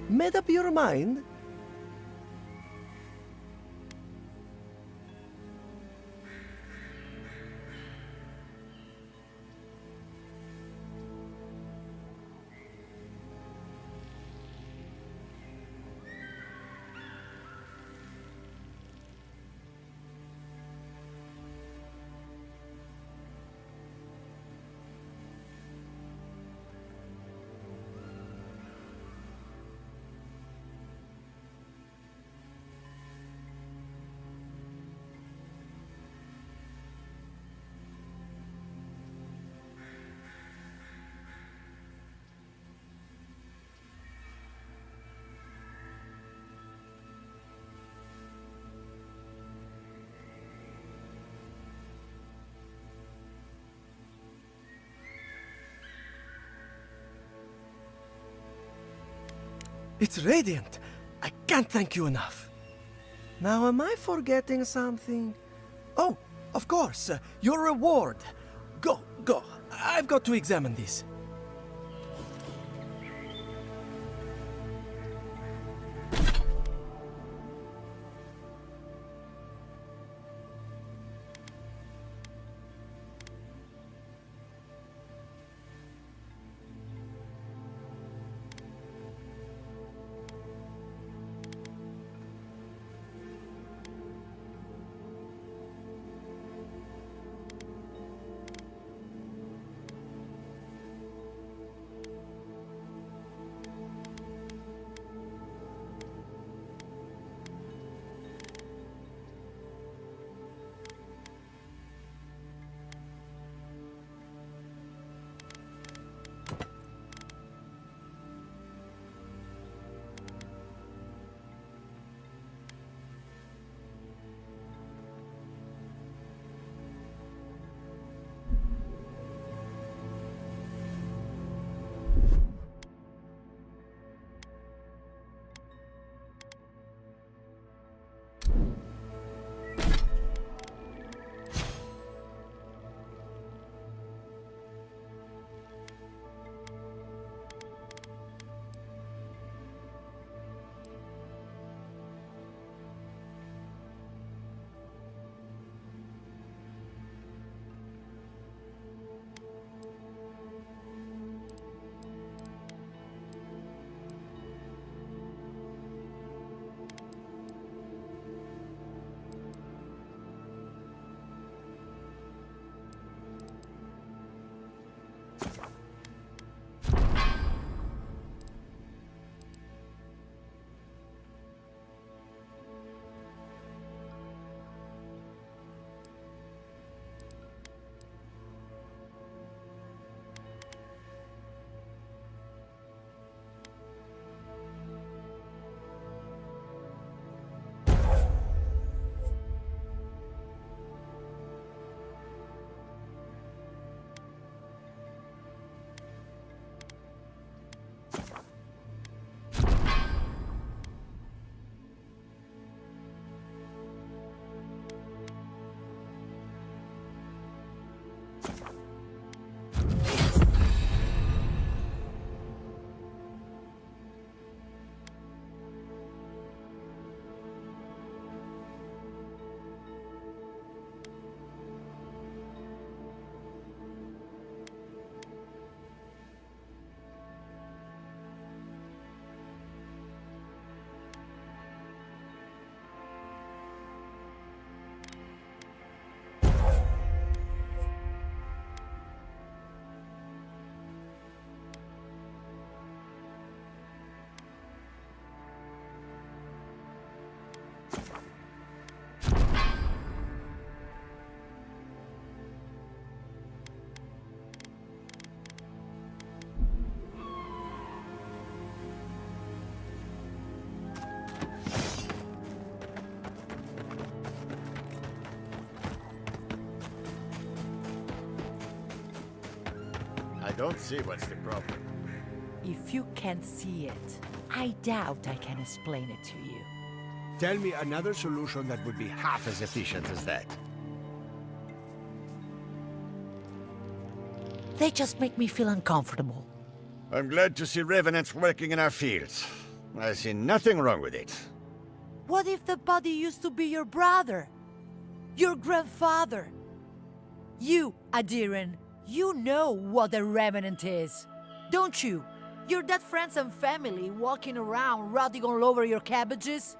Made up your mind? It's radiant. I can't thank you enough. Now, am I forgetting something? Oh, of course, your reward. Go, go. I've got to examine this. I don't see what's the problem. If you can't see it, I doubt I can explain it to you. Tell me another solution that would be half as efficient as that. They just make me feel uncomfortable. I'm glad to see revenants working in our fields. I see nothing wrong with it. What if the body used to be your brother? Your grandfather? You, Adiran, you know what a revenant is, don't you? Your dead friends and family walking around rotting all over your cabbages?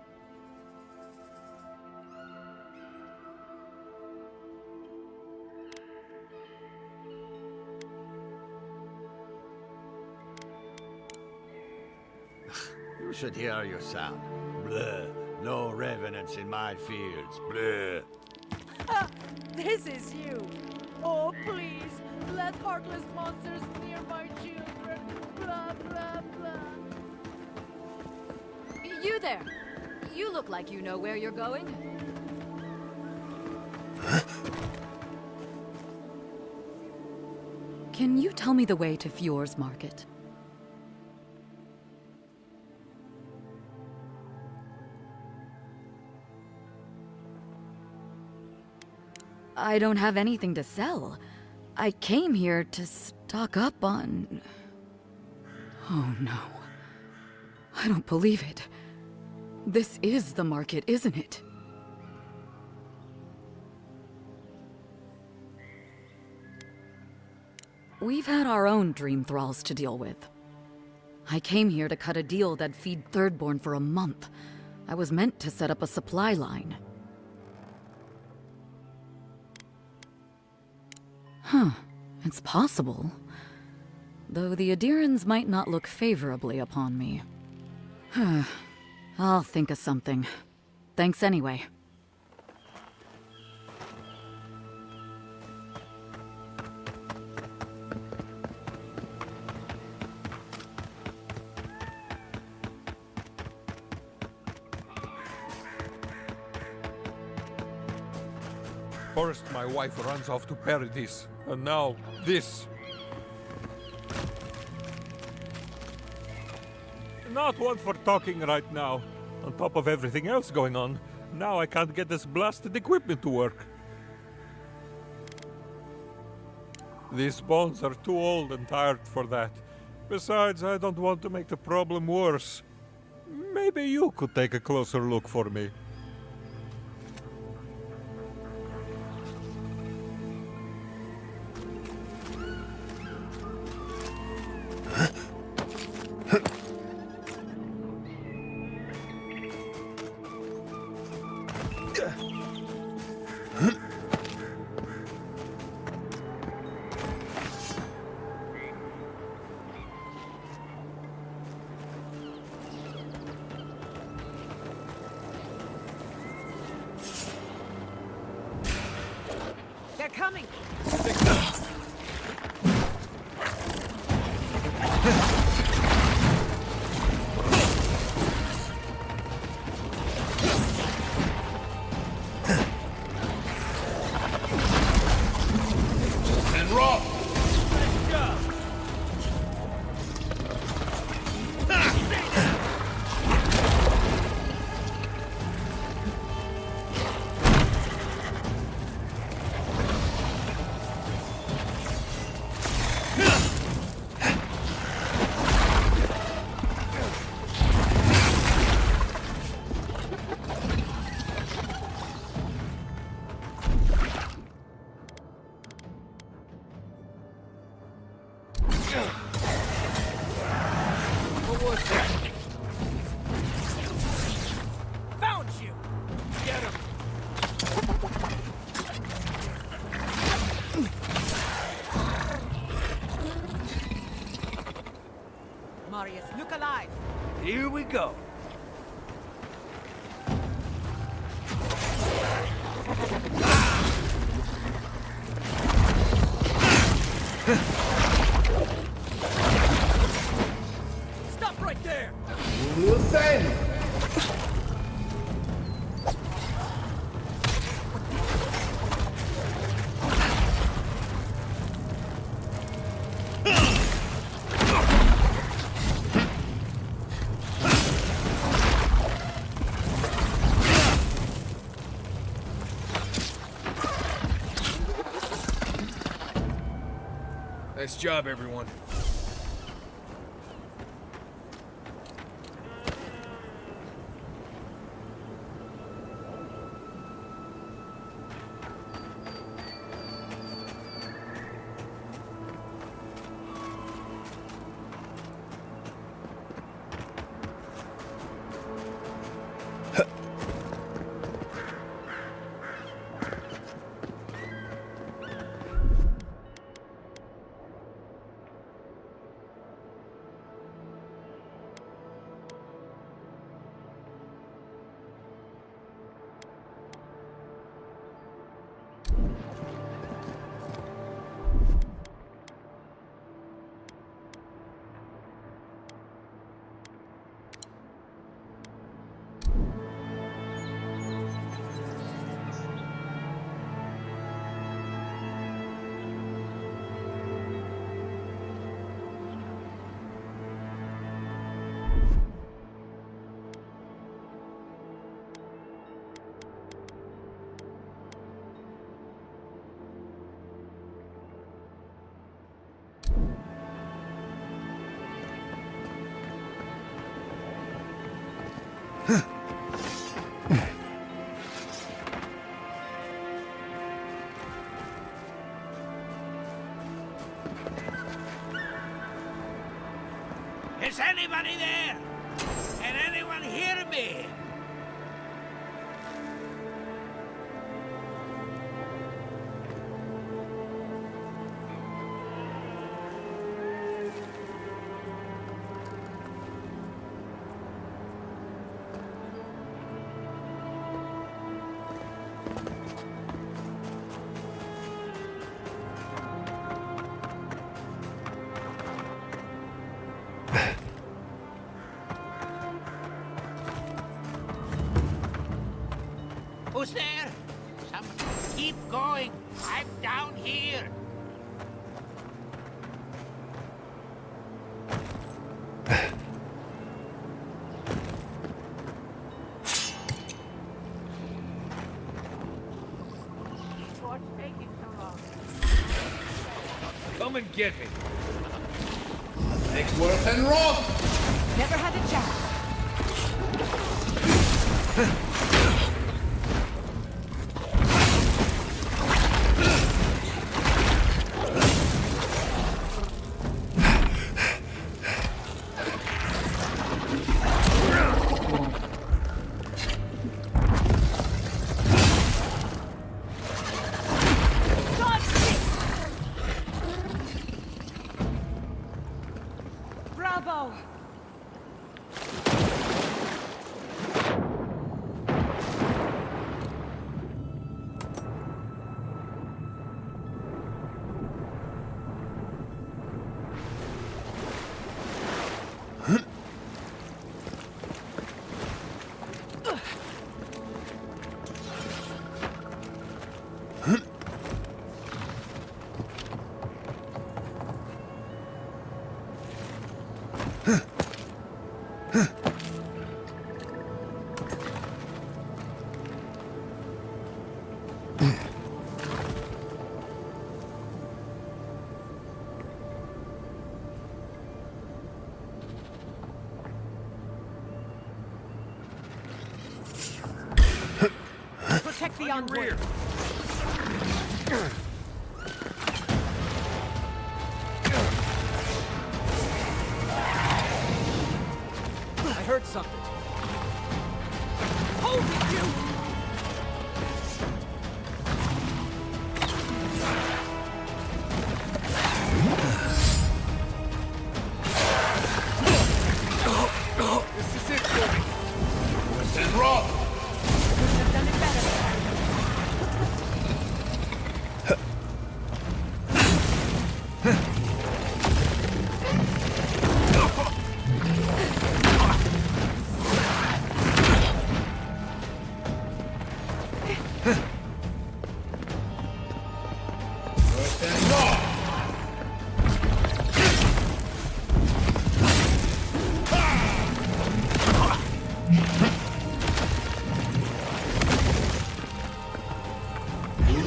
You should hear your sound. Blah. No revenants in my fields. Blah. This is you. Oh, please, let heartless monsters near my children. Blah, blah, blah. You there! You look like you know where you're going. Can you tell me the way to Fjord's Market? I don't have anything to sell. I came here to stock up on... Oh no. I don't believe it. This is the market, isn't it? We've had our own dream thralls to deal with. I came here to cut a deal that'd feed Thirdborn for a month. I was meant to set up a supply line. Huh. It's possible. Though the Adirans might not look favorably upon me. I'll think of something. Thanks anyway. First, my wife runs off to Paradise, and now this. Not one for talking right now. On top of everything else going on, now I can't get this blasted equipment to work. These bones are too old and tired for that. Besides, I don't want to make the problem worse. Maybe you could take a closer look for me. They're coming! And rock! What was that? Found you! Get him! Marius, look alive! Here we go. Stop right there! Nice job, everyone. Is anybody there? Can anyone hear me? Who's there? Someone keep going. I'm down here. What's taking so long? Come and get me. Worth and rope. Never had a chance. Bravo! Protect the envoy. I heard something. Hold it, you! This is it for me. And rope. Couldn't have done it better. And rope.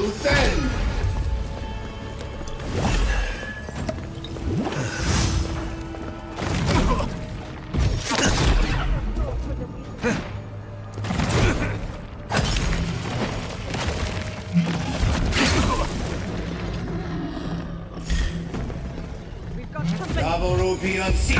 Luthen. We've got company. European Sea.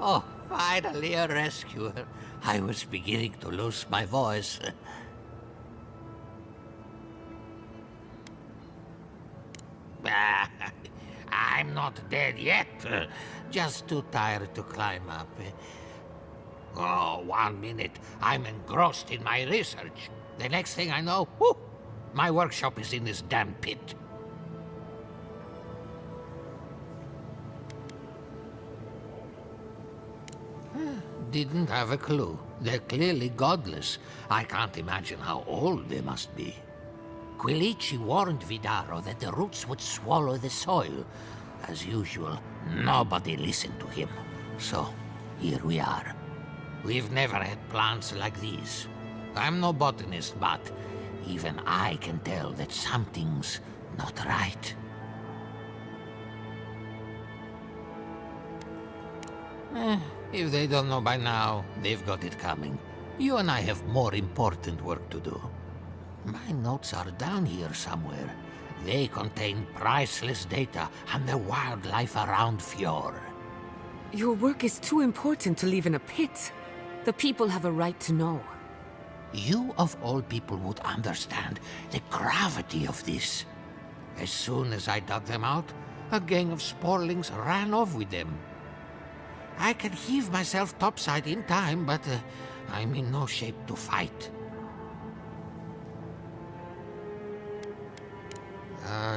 Oh, finally a rescuer. I was beginning to lose my voice. I'm not dead yet. Just too tired to climb up. Oh, 1 minute. I'm engrossed in my research. The next thing I know, whoo, my workshop is in this damn pit. Didn't have a clue. They're clearly godless. I can't imagine how old they must be. Quilici warned Vidaro that the roots would swallow the soil. As usual, nobody listened to him. So, here we are. We've never had plants like these. I'm no botanist, but even I can tell that something's not right. If they don't know by now, they've got it coming. You and I have more important work to do. My notes are down here somewhere. They contain priceless data on the wildlife around Fjord. Your work is too important to leave in a pit. The people have a right to know. You of all people would understand the gravity of this. As soon as I dug them out, a gang of sporlings ran off with them. I can heave myself topside in time, but I'm in no shape to fight.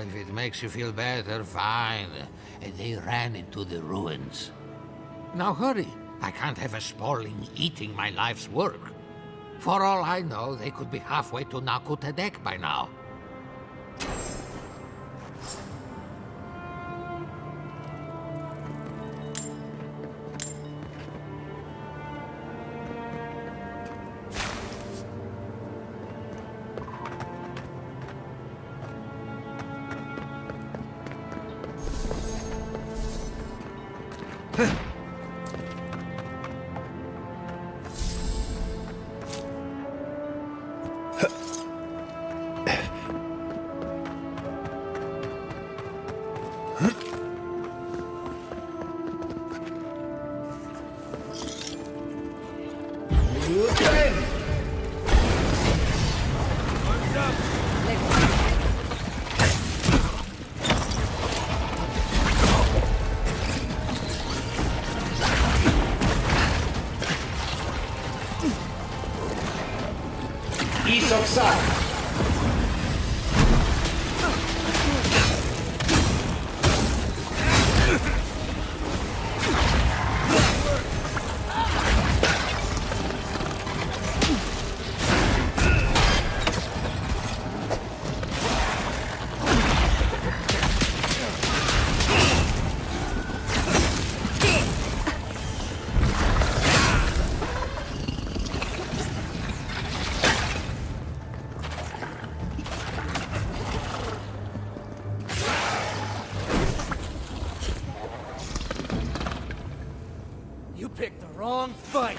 If it makes you feel better, fine. They ran into the ruins. Now hurry. I can't have a sporling eating my life's work. For all I know, they could be halfway to Nakutadek by now. You picked the wrong fight!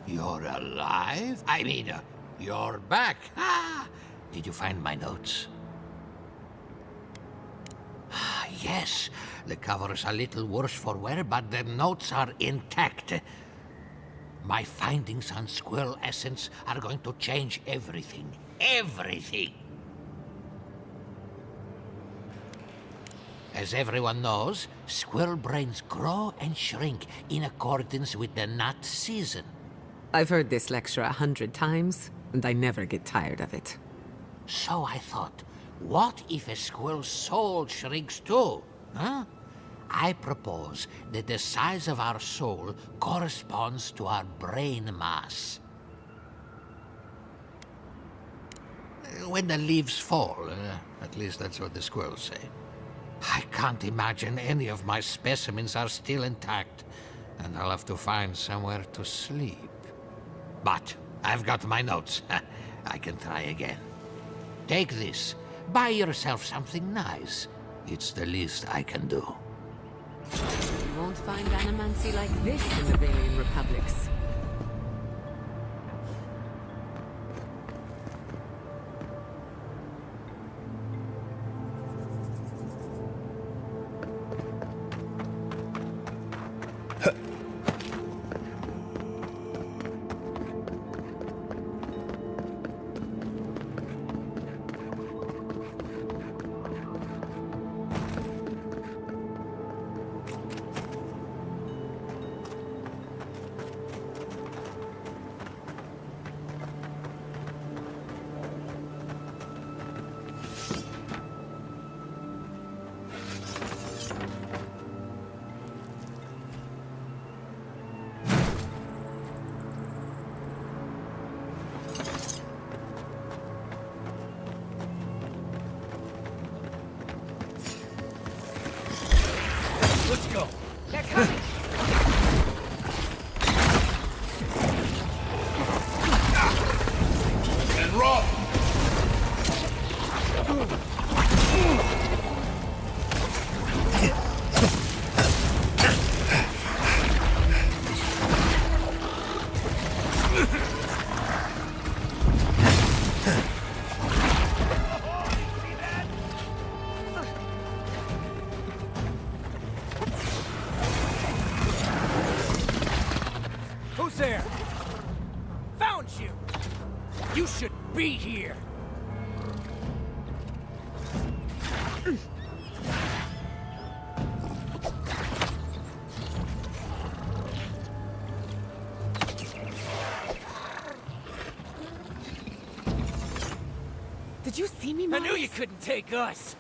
You're alive? I mean, you're back. Ah, did you find my notes? Ah, yes. The cover's a little worse for wear, but the notes are intact. My findings on squirrel essence are going to change everything. Everything! As everyone knows, squirrel brains grow and shrink in accordance with the nut season. I've heard this lecture 100 times, and I never get tired of it. So I thought, what if a squirrel's soul shrinks too? Huh? I propose that the size of our soul corresponds to our brain mass. When the leaves fall, at least that's what the squirrels say. I can't imagine any of my specimens are still intact, and I'll have to find somewhere to sleep. But I've got my notes. I can try again. Take this. Buy yourself something nice. It's the least I can do. You won't find animancy like this in the Valian Republics. Let's go. They're coming. And run! Who's there? Found you! You should be here! Did you see me, I Miles? knew you couldn't take us!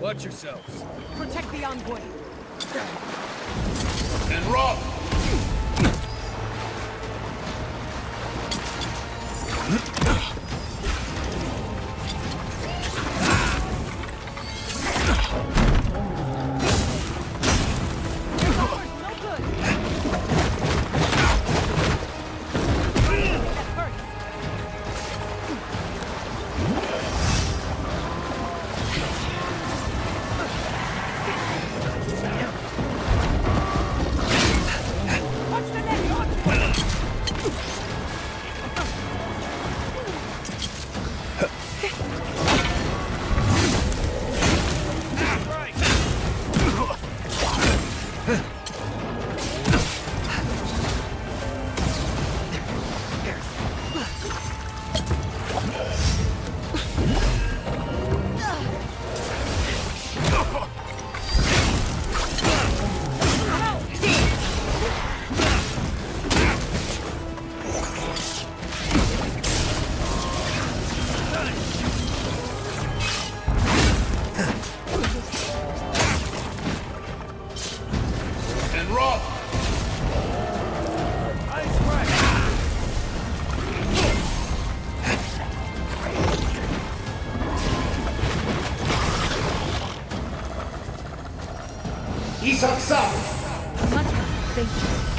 Watch yourselves. Protect the envoy. And run! Much better, thank you.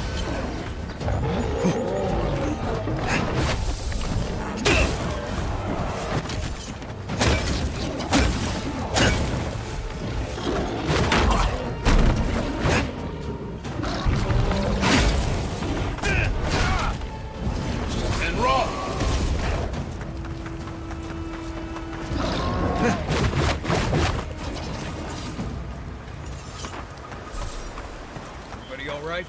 Everybody all right?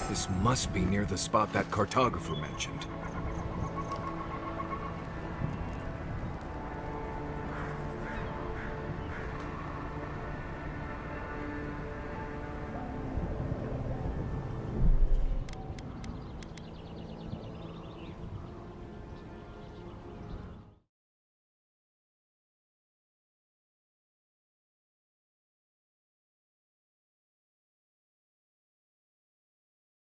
This must be near the spot that cartographer mentioned.